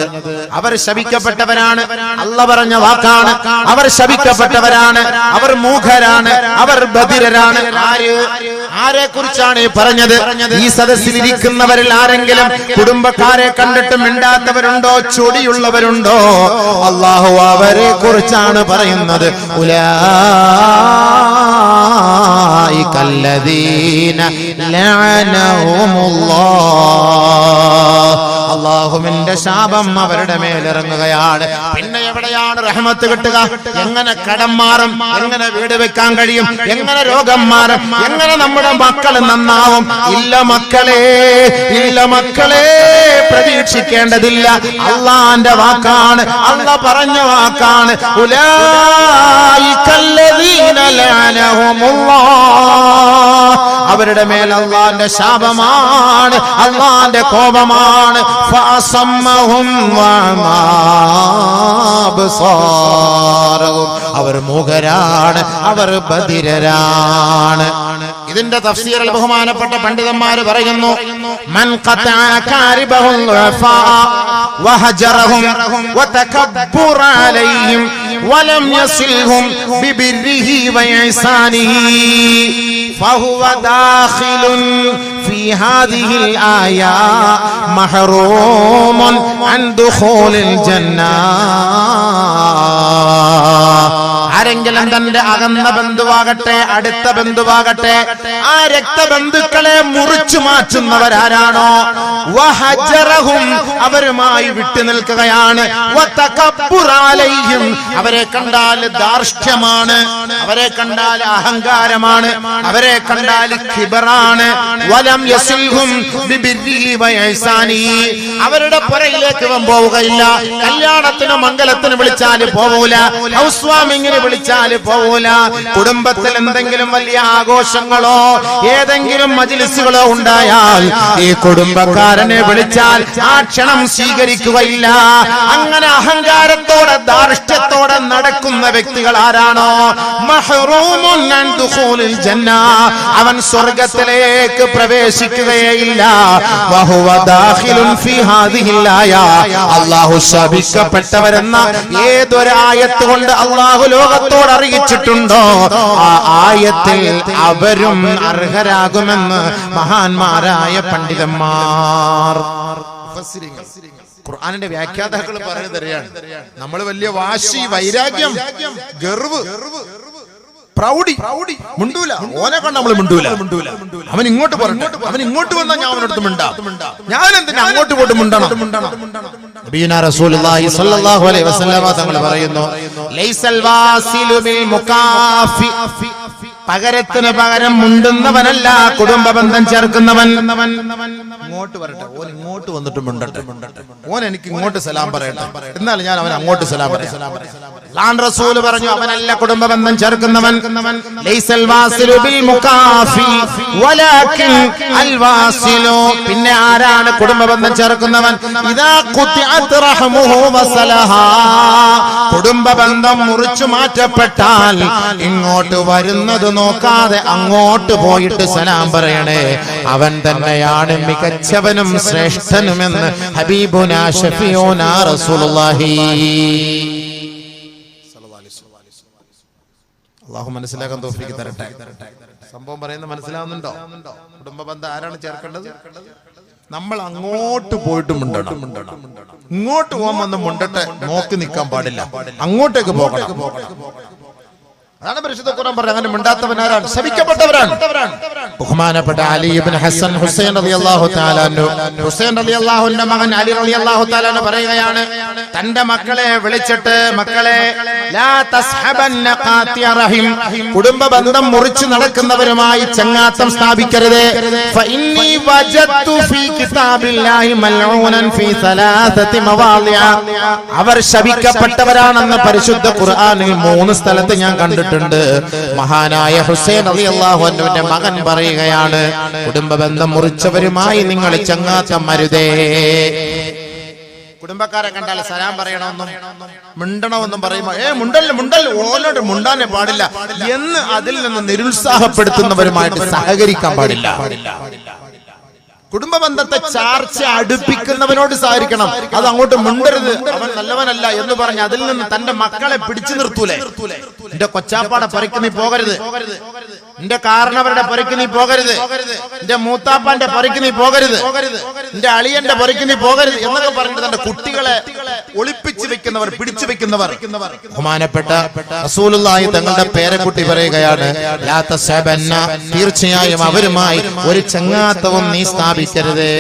അവർ ശപിക്കപ്പെട്ടവരാണ്. അല്ലാഹു പറഞ്ഞ വാക്കാണ്. അവർ ശപിക്കപ്പെട്ടവരാണ്, അവർ മൂഢരാണ്, അവർ ബധിരരാണ്. ആരെ കുറിച്ചാണ് പറഞ്ഞത്? ഈ സദസ്സിൽ ഇരിക്കുന്നവരിൽ ആരെങ്കിലും കുടുംബക്കാരെ കണ്ടിട്ട് മിണ്ടാത്തവരുണ്ടോ? ചൊടിയുള്ളവരുണ്ടോ? അല്ലാഹു അവരെ കുറിച്ചാണ് പറയുന്നത്. ഉലൈകല്ലദീന ലഅനഹുമുല്ലാഹ്. അല്ലാഹുവിന്റെ ശാപം അവരുടെ മേലിറങ്ങുകയാണ്. പിന്നെ എവിടെയാണ് റഹ്മത്ത് കിട്ടുക? എങ്ങനെ കടം മാറും? എങ്ങനെ വീട് വെക്കാൻ കഴിയും? എങ്ങനെ രോഗം മാറും? എങ്ങനെ നമ്മുടെ മക്കൾ നന്നാവും? ഇല്ല മക്കളെ, ഇല്ല മക്കളെ, പ്രതീക്ഷിക്കേണ്ടതില്ല. അള്ളാന്റെ വാക്കാണ്, അള്ളാഹ് പറഞ്ഞ വാക്കാണ്. ഉലൈകല്ലദീന ലഅനഹുമുല്ലാഹ്. അവരുടെ മേൽ അള്ളാന്റെ ശാപമാണ്, അള്ളാന്റെ കോപമാണ്. ഫഅസമ്മഹും വഅമാ അബ്സാറഹും. അവർ മൂഢരാണ്, അവർ ബധിരരാണ്. ഇതിന്റെ തഫ്സീറിൽ ബഹുമാനപ്പെട്ട പണ്ഡിതന്മാർ പറയുന്നു, മൻ ഖതഅ കാരിബഹുൽ വഫാ വഹജറഹും വതകബ്ബറ അലൈഹിം വലം യസിൽഹും ബിബിർരിഹി വഇഹ്സാനിഹി ഫഹുവ ദാഖിലുൻ في هذه الآية محروم عن دخول الجنة. ആരെങ്കിലും തന്റെ അകന്ന ബന്ധുവാകട്ടെ അടുത്ത ബന്ധുവാകട്ടെ ആ രക്തബന്ധുക്കളെ മുറിച്ചു മാറ്റുന്നവരാരാണോ, വഹജറഹും അവരുമായി വിട്ടു നിൽക്കുകയാണ്, വതകബ്ബുറ അലൈഹിം അവരെ കണ്ടാൽ ധാർഷ്ട്യമാണ്, അവരെ കണ്ടാൽ അഹങ്കാരമാണ്, അവരെ കണ്ടാൽ കിബറാണ്, വലം യസിൽഹും ബിബിർരിഹി വഇഹ്സാനിഹി അവരുടെ പുറയിലേക്ക് പോവുകയില്ല. കല്യാണത്തിന് മംഗലത്തിന് വിളിച്ചാൽ പോവൂല, ഹൗസ് വാമിങ്ങിന് വിളിച്ചാല് പോവൂല. കുടുംബത്തിൽ എന്തെങ്കിലും വലിയ ആഘോഷങ്ങളോ ഏതെങ്കിലും മജ്‌ലിസുകളോ ഉണ്ടായാൽ ഈ കുടുംബക്കാരനെ വിളിച്ചാൽ ആ ക്ഷണം സ്വീകരിക്കുകയില്ല. അങ്ങനെ അഹങ്കാരത്തോടെ ധാർഷ്ട്യത്തോടെ നടക്കുന്ന വ്യക്തികൾ ആരാണോ, മഹ്റൂമുൻ അൻ ദുഖൂലിൽ ജന്ന അവൻ സ്വർഗ്ഗത്തിലേക്ക് പ്രവേശിക്കുകയില്ല. വഹുവ ദാഖിലുൻ ഫീ ഹാദിഹിൽ ആയ അല്ലാഹു ശപിക്കപ്പെട്ടവരെന്ന ഏതൊരായത്ത് കൊണ്ട് അല്ലാഹു ലോകത്തോട് അറിയിച്ചിട്ടുണ്ടോ ആ ആയത്തിൽ അവരും അർഹരാകുമെന്ന് മഹാന്മാരായ പണ്ഡിതന്മാർ ഖുർആനിന്റെ വ്യാഖ്യാതാക്കൾ പറഞ്ഞു തരികയാണ്. നമ്മൾ വലിയ വാശി, വൈരാഗ്യം, ഗർവ്, പ്രൗഢി മുണ്ടൂല. ഓനെ കൊണ്ട് നമ്മൾ മിണ്ടൂല. അവൻ ഇങ്ങോട്ട് പറഞ്ഞു, അവൻ ഇങ്ങോട്ട് വന്നാൽ ഞാൻ അവനടുത്ത് മിണ്ടാം. ഞാൻ എന്തിനാ അങ്ങോട്ട് പോയിട്ട് മിണ്ടണം? നബിയുനാ റസൂലുള്ളാഹി സ്വല്ലല്ലാഹു അലൈഹി വസല്ലമ തങ്ങൾ പറയുന്നു, ലൈസൽ വാസിലു ബിൽ മുകാഫി പകരത്തിന് പകരം മുണ്ടുന്നവനല്ല കുടുംബ ബന്ധം ചേർക്കുന്നവൻ. ഇങ്ങോട്ട് വരട്ടെ, ഓൻ ഇങ്ങോട്ട് വന്നിട്ട് മിണ്ടട്ടെ, ഓൻ എനിക്ക് ഇങ്ങോട്ട് സലാം പറയട്ടെ, എന്നാൽ ഞാൻ അവൻ അങ്ങോട്ട് സലാം പറയാം. റസൂൽ പറഞ്ഞു, അവനല്ല കുടുംബ ബന്ധം ചേർക്കുന്നവൻ. ലൈസൽ വാസിലു ബിൽ മുകാഫി വലാകിൻ അൽ വാസിലു പിന്നെ ആരാണ് കുടുംബ ബന്ധം ചേർക്കുന്നവൻ? ഇദാ ഖുതിഅത് റഹ്മുഹു വസലഹാ കുടുംബ ബന്ധം മുറിച്ചു മാറ്റപ്പെട്ടാൽ ഇങ്ങോട്ട് വരുന്നത് നോക്കാതെ അങ്ങോട്ട് പോയിട്ട് സലാം പറയണേ, അവൻ തന്നെയാണ് മികച്ചവനും ശ്രേഷ്ഠനുമെന്ന് ഹബീബുനാ ഷഫീഉനാ റസൂലുള്ളാഹി. അല്ലാഹു മനസ്സിലാക്കാൻ തൗഫീഖ് തരട്ടെ. സംഭവം പറയുന്നത് മനസ്സിലാവുന്നുണ്ടോ? കുടുംബ ബന്ധം ആരാണ് ചേർക്കേണ്ടത്? നമ്മൾ അങ്ങോട്ട് പോയിട്ട് മിണ്ടണം. ഇങ്ങോട്ട് പോകാൻ വന്ന് മുണ്ടട്ടെ, നോക്കി നിൽക്കാൻ പാടില്ല, അങ്ങോട്ടേക്ക് പോകണം. അതാണ് പരിശുദ്ധ ഖുർആൻ പറഞ്ഞത്. അങ്ങനെ മിണ്ടാത്തവനാരാണ്? ശപിക്കപ്പെട്ടവരാണ്. ബഹുമാനപ്പെട്ട അലി ഇബ്നു ഹസൻ ഹുസൈൻ റളിയല്ലാഹു തആല അൻഹു, ഹുസൈൻ റളിയല്ലാഹുവിന്റെ മകൻ അലി റളിയല്ലാഹു തആല അൻഹു പറയുകയാണ്, തന്റെ മക്കളെ വിളിച്ചിട്ട്, മക്കളെ ലാ തസ്ഹബന്ന ഖാതിയ റഹിം കുടുംബ ബന്ധം മുറിച്ചു നടക്കുന്നവരുമായി ചങ്ങാത്തം സ്ഥാപിക്കരുത്. ഫഇന്നി വജദ്തു ഫീ കിതാബില്ലാഹി മൽഊനൻ ഫീ സലാസതി മവാളിഅ അവർ ശപിക്കപ്പെട്ടവരാണെന്ന് പരിശുദ്ധ ഖുർആനിൽ 3 സ്ഥലത്ത് ഞാൻ കണ്ടിട്ടുണ്ട്. മഹാനായ ഹുസൈൻ റളിയല്ലാഹു അൻഹുവിന്റെ മകൻ പറയുകയാണ്, കുടുംബ ബന്ധം മുറിച്ചവരുമായി നിങ്ങൾ ചങ്ങാത്തം അരുതേ. കുടുംബക്കാരെ കണ്ടാൽ സലാം പറയണമെന്നും മിണ്ടണമെന്നും പറയുമ്പോ മുണ്ടല്ല ഓലോട്ട് മുണ്ടാനേ പാടില്ല എന്ന് അതിൽ നിന്ന് നിരുത്സാഹപ്പെടുത്തുന്നവരുമായിട്ട് സഹകരിക്കാൻ പാടില്ല. കുടുംബ ബന്ധത്തെ ചാർച്ച അടുപ്പിക്കുന്നവനോട് സഹകരിക്കണം. അത് അങ്ങോട്ട് മിണ്ടരുത്, അവൻ നല്ലവനല്ല എന്ന് പറഞ്ഞ് അതിൽ നിന്ന് തന്റെ മക്കളെ പിടിച്ചു നിർത്തൂലേ. എന്റെ കൊച്ചാപ്പാടെ പുരയ്ക്ക് നീ പോകരുത്, എന്റെ കാരണവരുടെ പുരയ്ക്ക് നീ പോകരുത്, എന്റെ മൂത്താപ്പാന്റെ പുരയ്ക്ക് നീ പോകരുത്, എന്റെ അളിയന്റെ പുരയ്ക്ക് നീ പോകരുത് എന്നൊക്കെ പറഞ്ഞിട്ട് തന്റെ കുട്ടികളെ ഒളിപ്പിച്ചു വെക്കുന്നവർ, പിടിച്ചു വെക്കുന്നവർ. ബഹുമാനപ്പെട്ട റസൂലുള്ളാഹി തങ്ങളുടെ പേരക്കുട്ടി പറയുകയാണ്, ലാ തസബന്ന, തീർച്ചയായും അവരുമായി ഒരു ചങ്ങാത്തവും നീ സ്ഥാപിക്കരുതേ.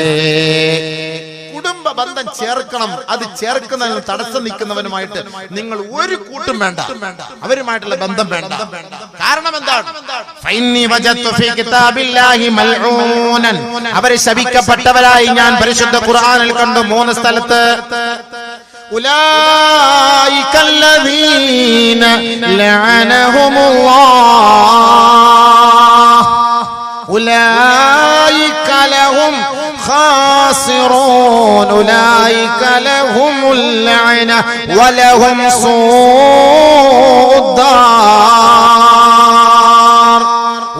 കുടുംബ ബന്ധം ചേർക്കണം. അത് ചേർക്കുന്നതിന് തടസ്സം നിൽക്കുന്നവനുമായിട്ട് നിങ്ങൾ ഒരു കൂട്ടും വേണ്ട, അവരുമായിട്ടുള്ള ബന്ധം വേണ്ട. കാരണം എന്താണ്? ഫൈന്നി വജത്തു ഫീ കിതാബില്ലാഹി മൽഊനൻ, അവരെ ശപിക്കപ്പെട്ടവരായി ഞാൻ പരിശുദ്ധ ഖുർആനിൽ കണ്ടു 3 സ്ഥലത്ത്. ഉലൈക അല്ലദീന ലഅനഹുമുല്ലാഹ് ഉലൈക ലഹും ഖാസിറൂൻ ഉലൈക ലഹുമുൽ ലഅന വലഹും സൂദ്ദാർ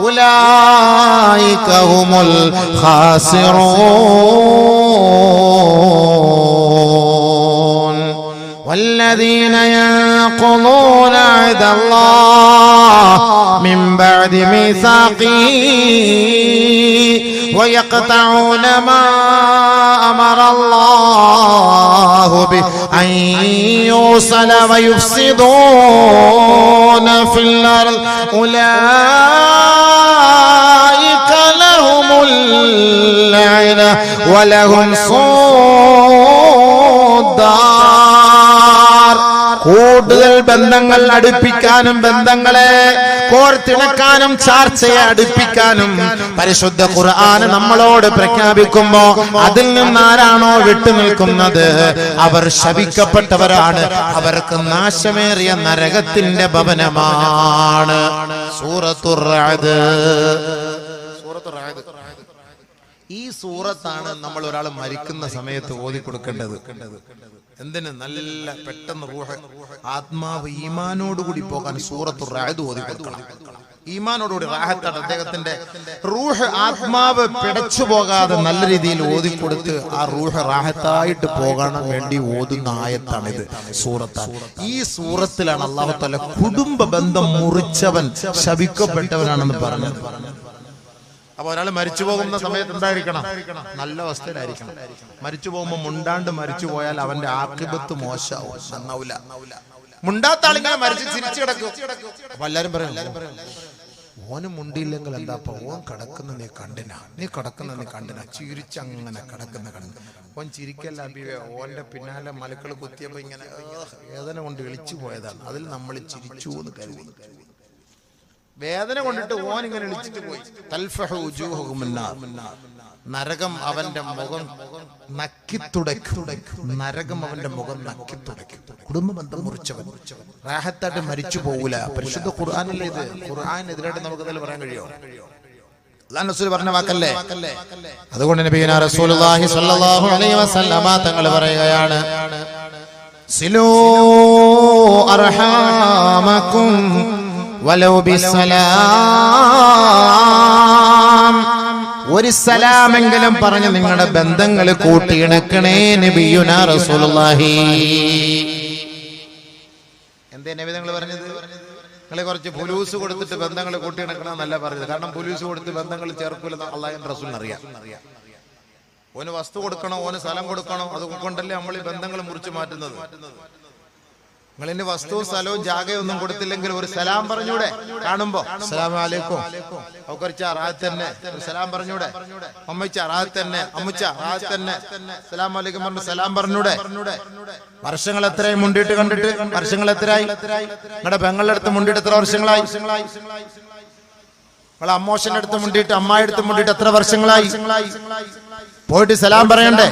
ഉലൈക ഹുമുൽ ഖാസിറൂൻ والذين ينقضون عهد الله من بعد ميثاقه ويقطعون ما أمر الله به أن يوصل ويفسدون في الأرض أولئك لهم اللعنة ولهم سوء الدار. കൂടുതൽ ബന്ധങ്ങൾ അടുപ്പിക്കാനും ബന്ധങ്ങളെ കോർത്തിണക്കാനും ചാർച്ചയെ അടുപ്പിക്കാനും പരിശുദ്ധ ഖുർആൻ നമ്മളോട് പ്രഖ്യാപിക്കുമ്പോ അതിൽ നിന്നാരാണോ വിട്ടുനിൽക്കുന്നത് അവർ ശപിക്കപ്പെട്ടവരാണ്, അവർക്ക് നാശമേറിയ നരകത്തിന്റെ ഭവനമാണ്. സൂറത്തുർ റഅദ്. ഈ സൂറത്താണ് നമ്മൾ ഒരാൾ മരിക്കുന്ന സമയത്ത് ഓതി കൊടുക്കേണ്ടത്. എന്തിന്? നല്ല പെട്ടെന്ന് റൂഹ്, ആത്മാവ് ഈമാനോടുകൂടി പോകാൻ സൂറത്തുർ റഅദ് ഓതി കൊടുക്കണം. ഈമാനോടുകൂടി റാഹത്താണ് അദ്ദേഹത്തിന്റെ റൂഹ്, ആത്മാവ് പിടച്ചു പോകാതെ നല്ല രീതിയിൽ ഓതി കൊടുത്ത് ആ റൂഹ് റാഹത്തായിട്ട് പോകാൻ വേണ്ടി ഓതുന്ന ആയത്താണിത്, സൂറത്താണ്. ഈ സൂറത്തിലാണ് അല്ലാഹു തആല കുടുംബ ബന്ധം മുറിച്ചവൻ ശപിക്കപ്പെട്ടവനാണെന്ന് പറഞ്ഞത്. അപ്പൊ ഒരാൾ മരിച്ചു പോകുന്ന സമയത്ത് എന്തായിരിക്കണം? നല്ല അവസ്ഥയിലായിരിക്കണം. മരിച്ചു പോകുമ്പോ മുണ്ടാണ്ട് മരിച്ചു പോയാൽ അവന്റെ ആഖിബത്ത് മോശമാവും, നന്നാവില്ല. മുണ്ടാത്ത ആളിങ്ങനെ മരിച്ച് ചിരിച്ചു കിടക്കും. അപ്പൊ എല്ലാരും പറയും, ഓന് മുണ്ടിയില്ലെങ്കിൽ എന്താ, ഓൻ കിടക്കുന്ന നീ കണ്ടിനാ, ചിരിച്ചങ്ങനെ കിടക്കുന്ന കണ്ടു. ഓൻ ചിരിക്കല്ല അബിവേ, ഓന്റെ പിന്നാലെ മലക്കൾ കുത്തിയപ്പോ ഇങ്ങനെ വേദന കൊണ്ട് ഇളിച്ചു പോയതാണ്. അതിൽ നമ്മൾ ചിരിച്ചു എന്ന് കരുതി. വേദന കൊണ്ടിട്ട് ഓൻ ഇങ്ങനെ ഇളിച്ചിട്ട് പോയി. തൽഫഹു വജൂഹുഹും മിന്നാർ, നരകം അവന്റെ മുഖം നക്കിത്തുടയ്ക്കും. നരകം അവന്റെ മുഖം നക്കിത്തുടയ്ക്കും. കുടുംബ ബന്ധം മുറിച്ചവൻ റാഹത്തായിട്ട് മരിച്ചു പോകൂല. പരിശുദ്ധ ഖുർആനിലെ ഇത്. ഖുർആനെതിരായിട്ട് നമുക്ക് എന്തെങ്കിലും പറയാൻ കഴിയുമോ? അല്ലാഹു റസൂൽ പറഞ്ഞ വാക്കല്ലേ. അതുകൊണ്ട് നബിയുനാ റസൂലുള്ളാഹി സ്വല്ലല്ലാഹു അലൈഹി വസല്ലമ തങ്ങൾ പറയുകയാണ്, സിലൂ അർഹാമകും വലൗ ബിസ്സലാം, ഒരു സലാമെങ്കിലും പറഞ്ഞ് നിങ്ങളുടെ ബന്ധങ്ങൾ കൂട്ടിയിണക്കണേ നബിയുനാ റസൂലുള്ളാഹി. എന്തേ നബി തങ്ങൾ പറഞ്ഞത്? നിങ്ങളെ കുറച്ച് പുലൂസ് കൊടുത്തിട്ട് ബന്ധങ്ങൾ കൂട്ടിയിണക്കണമെന്നല്ല പറഞ്ഞത്. കാരണം പുലൂസ് കൊടുത്ത് ബന്ധങ്ങൾ ചേർക്കൂലെന്ന് അല്ലാഹുവിന്റെ റസൂലിന് അറിയാം. ഓന് വസ്തു കൊടുക്കണോ, ഓന് സ്ഥലം കൊടുക്കണോ, അതുകൊണ്ടല്ലേ നമ്മൾ ഈ ബന്ധങ്ങൾ മുറിച്ചു മാറ്റുന്നത്. നിങ്ങളിന് വസ്തു സ്ഥലവും ജാഗയൊന്നും കൊടുത്തില്ലെങ്കിൽ ഒരു സലാം പറഞ്ഞൂടെ? കാണുമ്പോ അസ്സലാമു അലൈക്കും, തന്നെ സലാം പറഞ്ഞൂടെ? അമ്മച്ച റാഹത്ത് തന്നെ, അമ്മച്ച റാഹത്ത് തന്നെ, അസ്സലാമു അലൈക്കും പറഞ്ഞു സലാം പറഞ്ഞൂടെ? വർഷങ്ങൾ എത്രയായി മുണ്ടിട്ട് കണ്ടിട്ട്? വർഷങ്ങൾ എത്രയായി? നിങ്ങളുടെ പെങ്ങളുടെ അടുത്ത് മുണ്ടിട്ട് എത്ര വർഷങ്ങളായി? നിങ്ങളെ അമ്മോഷന്റെ അടുത്ത് മുണ്ടിട്ട്, അമ്മായി അടുത്ത് മുണ്ടിട്ട് എത്ര വർഷങ്ങളായി? പോയിട്ട് സലാം പറയണ്ടേ?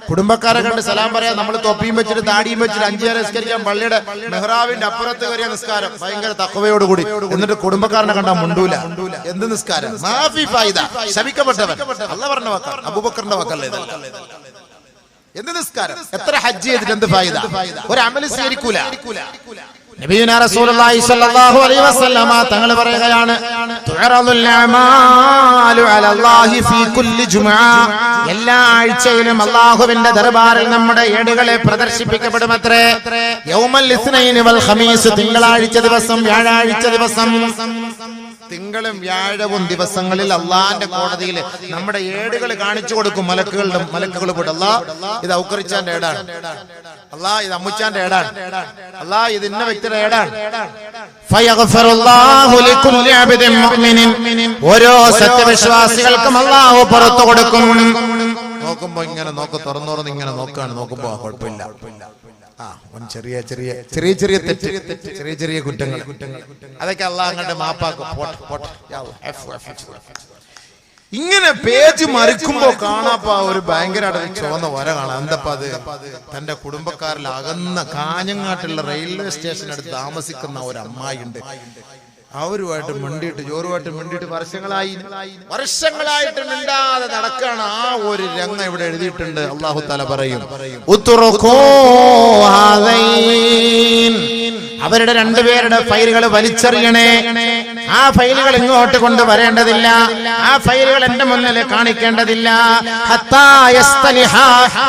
കുടുംബക്കാരെ കണ്ട് സലാം പറയാം. നമ്മൾ തൊപ്പിയും വെച്ചിട്ട് താടിയും വെച്ചിട്ട് 5 നേരം നിസ്കരിക്കാൻ പള്ളിയുടെ മെഹ്റാബിന്റെ അപ്പുറത്ത് കയറിയ നിസ്കാരം ഭയങ്കര തഖ്വയോടുകൂടി. എന്നിട്ട് കുടുംബക്കാരനെ കണ്ടാ മുണ്ടൂല. എന്ത് നിസ്കാരം? മാഫി ഫായിദ, ശപിക്കപ്പെട്ടവൻ. അല്ലാഹു പറഞ്ഞ വാക്കാണ്, അബൂബക്കറിന്റെ വാക്കല്ലേ ഇത്. എന്ത് നിസ്കാരം? എത്ര ഹജ്ജ് ചെയ്തിട്ട് എന്ത് ഫായിദ? ഒരു അമല് സ്വീകരിക്കൂല. നബിയുനാ റസൂലുള്ളാഹി സ്വല്ലല്ലാഹു അലൈഹി വസല്ലമ തങ്ങൾ പറയുകയാണ് തുഅറദുൽ അമാലു അലല്ലാഹി ഫീ കുല്ലി ജുമുഅ, എല്ലാ ആഴ്ചയിലും അല്ലാഹുവിന്റെ ദർബാറിൽ നമ്മുടെ ഏടുകളെ പ്രദർശിപ്പിക്കപ്പെടുമത്രേ. യൗമൽ ഇസ്നൈനി വൽ ഖമീസ്, തിങ്കളാഴ്ച ദിവസം, വ്യാഴാഴ്ച ദിവസം. തിങ്കളും വ്യാഴവും ദിവസങ്ങളിൽ അള്ളാന്റെ കോടതിയിൽ നമ്മുടെ ഏടുകൾ കാണിച്ചു കൊടുക്കും. മലക്കുകൾ പോയിട്ട് അല്ലാഹ് ഇത് ഔക്കറിച്ചാന്റെ ഏടാണ്, അല്ലാഹ് ഇത് അമ്മുച്ചാന്റെ ഏടാണ്, അല്ലാഹ് ഇത് ഇന്ന വ്യക്തിയുടെ ഏടാണ്. ഫയഗ്ഫിറുല്ലാഹു ലികുല്ലി അബ്ദിൻ മുഅ്മിനിൻ, ഓരോ സത്യവിശ്വാസികൾക്കും അല്ലാഹു പുറത്തു കൊടുക്കും. നോക്കുമ്പോ ഇങ്ങനെ തുറന്നു ഇങ്ങനെ നോക്കാണ്, നോക്കുമ്പോ കുഴപ്പമില്ല, ചെറിയ ചെറിയ ചെറിയ ചെറിയ തെറ്റ്, ചെറിയ ചെറിയ കുറ്റങ്ങൾ, അതൊക്കെ അള്ളാഹ് അങ്ങോട്ട് മാപ്പാക്കും. ഇങ്ങനെ പേജ് മറിക്കുമ്പോ കാണാപ്പ ഒരു ഭയങ്കര ചുവന്ന വര കാണാം. എന്തപ്പാ അത്? തന്റെ കുടുംബക്കാരിൽ അകന്ന കാഞ്ഞങ്ങാട്ടുള്ള റെയിൽവേ സ്റ്റേഷൻ അടുത്ത് താമസിക്കുന്ന ഒരു അമ്മായി ഉണ്ട്. അവരുമായിട്ട് മിണ്ടിയിട്ട് ജോറുമായിട്ട് മിണ്ടിയിട്ട് വർഷങ്ങളായിട്ട് മിണ്ടാതെ നടക്കാണ്. ആ ഒരു രംഗം ഇവിടെ എഴുതിയിട്ടുണ്ട്. അല്ലാഹു തആല പറയും അവരുടെ രണ്ടുപേരുടെ ഫയലുകൾ വലിച്ചെറിയണേ. ആ ഫയലുകൾ ഇങ്ങോട്ട് കൊണ്ടുവരേണ്ടതില്ല, ആ ഫയലുകൾ എന്റെ മുന്നിൽ കാണിക്കേണ്ടതില്ല.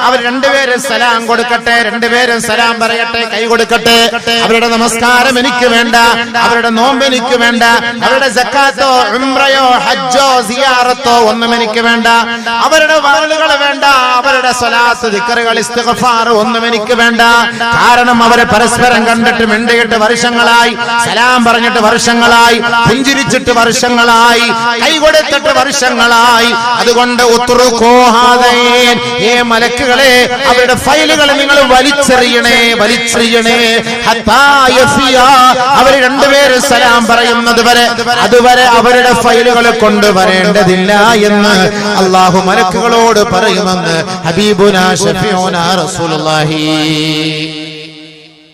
അവർ രണ്ടുപേരും സലാം കൊടുക്കട്ടെ, രണ്ടുപേരും സലാം പറയട്ടെ, കൈ കൊടുക്കട്ടെ. അവരുടെ നമസ്കാരം എനിക്ക് വേണ്ട, അവരുടെ നോമ്പ് എനിക്ക് വേണ്ട, അവരുടെ സക്കാത്തോ ഉംറയോ ഹജ്ജോ സിയാറത്തോ ഒന്നും എനിക്ക് വേണ്ട, അവരുടെ വാളുകൾ വേണ്ട, അവരുടെ സ്വലാത്ത് ദിക്റുകൾ ഇസ്തിഗ്ഫാർ ഒന്നും എനിക്ക് വേണ്ട. കാരണം അവരെ പരസ്പരം കണ്ടിട്ട് മിണ്ടിയിട്ട് വർഷങ്ങളായി, സലാം പറഞ്ഞിട്ട് വർഷങ്ങളായി, പുഞ്ചിരിച്ചിട്ട് വർഷങ്ങളായി, കൈ കൊടുത്തിട്ട് വർഷങ്ങളായി. അതുകൊണ്ട് ഏ മലക്കുകളെ, അവരുടെ ഫയലുകൾ നിങ്ങൾ വലിച്ചെറിയണേ, വലിച്ചെറിയണേ. അവർ രണ്ടുപേരും സലാം പറയുന്നത് വരെ, അതുവരെ അവരുടെ ഫയലുകൾ കൊണ്ടുവരേണ്ടതില്ല എന്ന് അല്ലാഹു മലക്കുകളോട് പറയുമെന്ന് ഹബീബുനാ ശഫീഉനാ റസൂലുള്ളാഹി.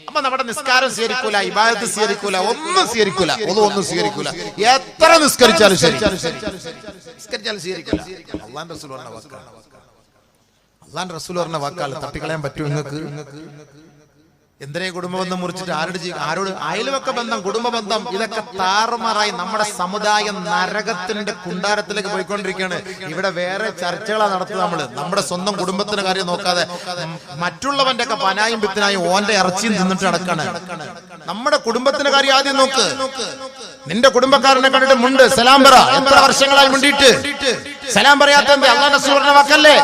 അപ്പൊ നമ്മുടെ നിസ്കാരം സ്വീകരിക്കൂല, ഇബാദത്ത് സ്വീകരിക്കൂല, ഒന്നും സ്വീകരിക്കൂല, ഒന്നും സ്വീകരിക്കൂല. എത്ര നിസ്കരിച്ചാലും ശരി, നിസ്കരിച്ചാലും സ്വീകരിക്കൂല. അള്ളാന്റെ റസൂൽ പറഞ്ഞ വാക്കാണ്, അള്ളാന്റെ റസൂൽ പറഞ്ഞ വാക്കാണ്. തട്ടിക്കളയാൻ പറ്റും നിങ്ങൾക്ക്? എന്തിനെ കുടുംബബന്ധം മുറിച്ചിട്ട് ആരോട് അയൽവക്ക ബന്ധം, കുടുംബ ബന്ധം, ഇതൊക്കെ താറുമാറായി നമ്മുടെ സമുദായം നരകത്തിന്റെ കുണ്ടാരത്തിലേക്ക് പോയിക്കൊണ്ടിരിക്കുകയാണ്. ഇവിടെ വേറെ ചർച്ചകളാണ് നടത്തുന്നത്. നമ്മുടെ സ്വന്തം കുടുംബത്തിന്റെ കാര്യം നോക്കാതെ മറ്റുള്ളവന്റെ ഒക്കെ പനായും പിത്തനായും ഓന്റെ ഇറച്ചിയും തിന്നിട്ട് നടക്കാണ്. നമ്മുടെ കുടുംബത്തിന്റെ കാര്യം ആദ്യം നോക്ക്. നിന്റെ കുടുംബക്കാരനെ കണ്ടിട്ട് മുണ്ട്, സലാം പറ. എത്ര വർഷങ്ങളായി മുണ്ടിയിട്ട് സലാം പറയാത്ത അല്ലാഹുവിന്റെ റസൂൽ പറഞ്ഞ വാക്കല്ലേ?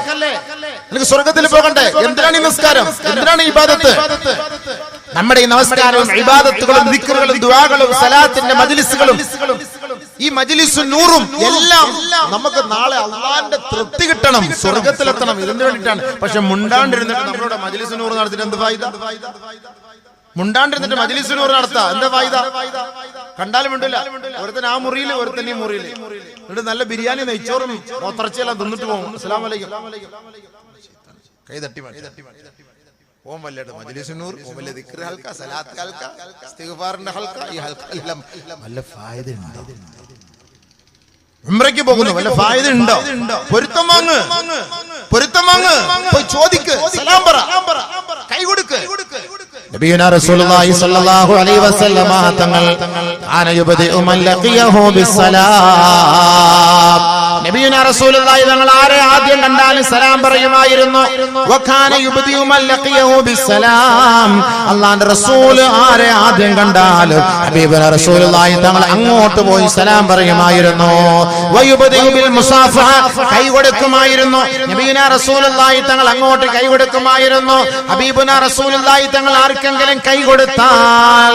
നിനക്ക് സ്വർഗത്തിൽ പോകണ്ടേ? എന്തിനാണ് ഈ നിസ്കാരം? എന്തിനാണ് ഈ ഇബാദത്ത്? നമ്മുടെ ഈ നമസ്കാരവും ഇബാദത്തുകളും ദിക്റുകളും ദുആകളും സലാത്തിന്റെ മജ്ലിസുകളും ഈ മജ്ലിസും നൂറും എല്ലാം നമുക്ക് നാളെ അള്ളാന്റെ തൃപ്തി കിട്ടണം, സ്വർഗത്തിലെത്തണം. ഇതിന് വേണ്ടിയിട്ടാണ്. പക്ഷെ മുണ്ടാണ്ടിരുന്നിട്ട് നമ്മളുടെ മജ്ലിസ് നൂറ് നടത്തിയിട്ട് എന്ത് ഫായിദ? മുണ്ടാണ്ടിരുന്നിട്ട് മജ്ലിസ് നൂറ് നടത്താ എന്താ ഫായിദ? കണ്ടാലും മിണ്ടില്ല. ഒരുത്തൻ ആ മുറിയില്, ഒരുത്തൻ ഈ മുറിയില്. എന്നിട്ട് നല്ല ബിരിയാണി, നെയ്ച്ചോറും മോത്തറച്ചിയെല്ലാം തിന്നിട്ട് പോകും. അസ്സലാമു അലൈക്കും, കൈ തട്ടി ഓം വല്ലട്ട് മജ്ലിസ് നൂർ, ഓം വല്ല ദിക്ർ ഹൽക്ക, സലാത്ത് ഹൽക്ക, ഇസ്തിഗ്ഫാറിന്റെ ഹൽക്ക. ഈ ഹൽക്ക എല്ലാം വല്ല ഫായിദ ഉണ്ടോ? ഉംറയ്ക്ക് പോകുന്നു, വല്ല ഫായിദ ഉണ്ടോ? പൊരുത്തം വാങ്ങ്, പൊരുത്തം വാങ്ങ്, പോയി ചോദിക്ക്, സലാം പറ, കൈ കൊടുക്ക്. നബിയുനാ റസൂലുള്ളാഹി സ്വല്ലല്ലാഹു അലൈഹി വസല്ലമ തങ്ങൾ ആന യുബദിഉ മൻ ലഖിയഹു ബിസ്സലാം. നബിയുനാ റസൂലുള്ളാഹി തങ്ങൾ ആരെ ആദ്യം കണ്ടാലും സലാം പറയുമായിരുന്നു. വകാന യുബദിഉ മൻ ലഖിയഹു ബിസ്സലാം. അല്ലാഹുവിന്റെ റസൂൽ ആരെ ആദ്യം കണ്ടാലും ഹബീബുനാ റസൂലുള്ളാഹി തങ്ങൾ അങ്ങോട്ട് പോയി സലാം പറയുമായിരുന്നു. വയുബദിഉ ബിൽ മുസാഫഹ, കൈ കൊടുക്കുമായിരുന്നു. നബിയുനാ റസൂലുള്ളാഹി തങ്ങൾ അങ്ങോട്ട് കൈ കൊടുക്കുമായിരുന്നു. ഹബീബുനാ റസൂലുള്ളാഹി തങ്ങൾ ആർക്കെങ്കിലും കൈ കൊടുത്താൽ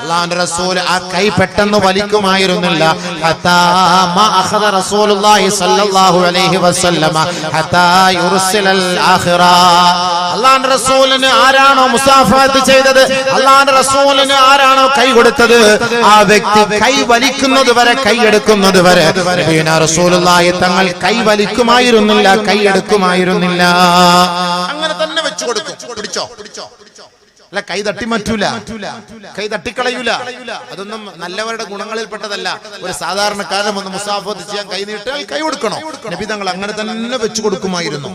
അല്ലാഹുവിന്റെ റസൂൽ ആ കൈ പെട്ടെന്ന് വലിക്കുമായിരുന്നില്ല. ഹത്താ മാ അഖദ റസൂലുള്ളാഹി സ്വല്ലല്ലാഹു അലൈഹി വസല്ലമ ഹത്താ യുർസിലൽ ആഖിറ. അല്ലാഹുവിന്റെ റസൂലിന് ആരാണോ മുസാഫഹത്ത് ചെയ്തത്, അല്ലാഹുവിന്റെ റസൂലിന് ആരാണോ കൈ കൊടുത്തത്, ആ വ്യക്തി കൈ വലിക്കുന്നത് വരെ, കൈ എടുക്കുന്നത് വരെ നബിയുനാ റസൂലുള്ളാഹി തങ്ങൾ കൈ വലിക്കുമായിരുന്നില്ല, കൈ എടുക്കുമായിരുന്നില്ല. അങ്ങനെ തന്നെ വെച്ചു കൊടുക്കും. പിടിച്ചോ, അല്ല കൈ തട്ടി മാറ്റൂല, കൈ തട്ടിക്കളയൂല. അതൊന്നും നല്ലവരുടെ ഗുണങ്ങളിൽപ്പെട്ടതല്ല. ഒരു സാധാരണക്കാരൻ ഒന്ന് മുസാഫത്ത് ചെയ്യാൻ കൈ നീട്ടാൽ കൈ കൊടുക്കണോ? നബി തങ്ങൾ അങ്ങനെ തന്നെ വെച്ചു കൊടുക്കുമായിരുന്നു.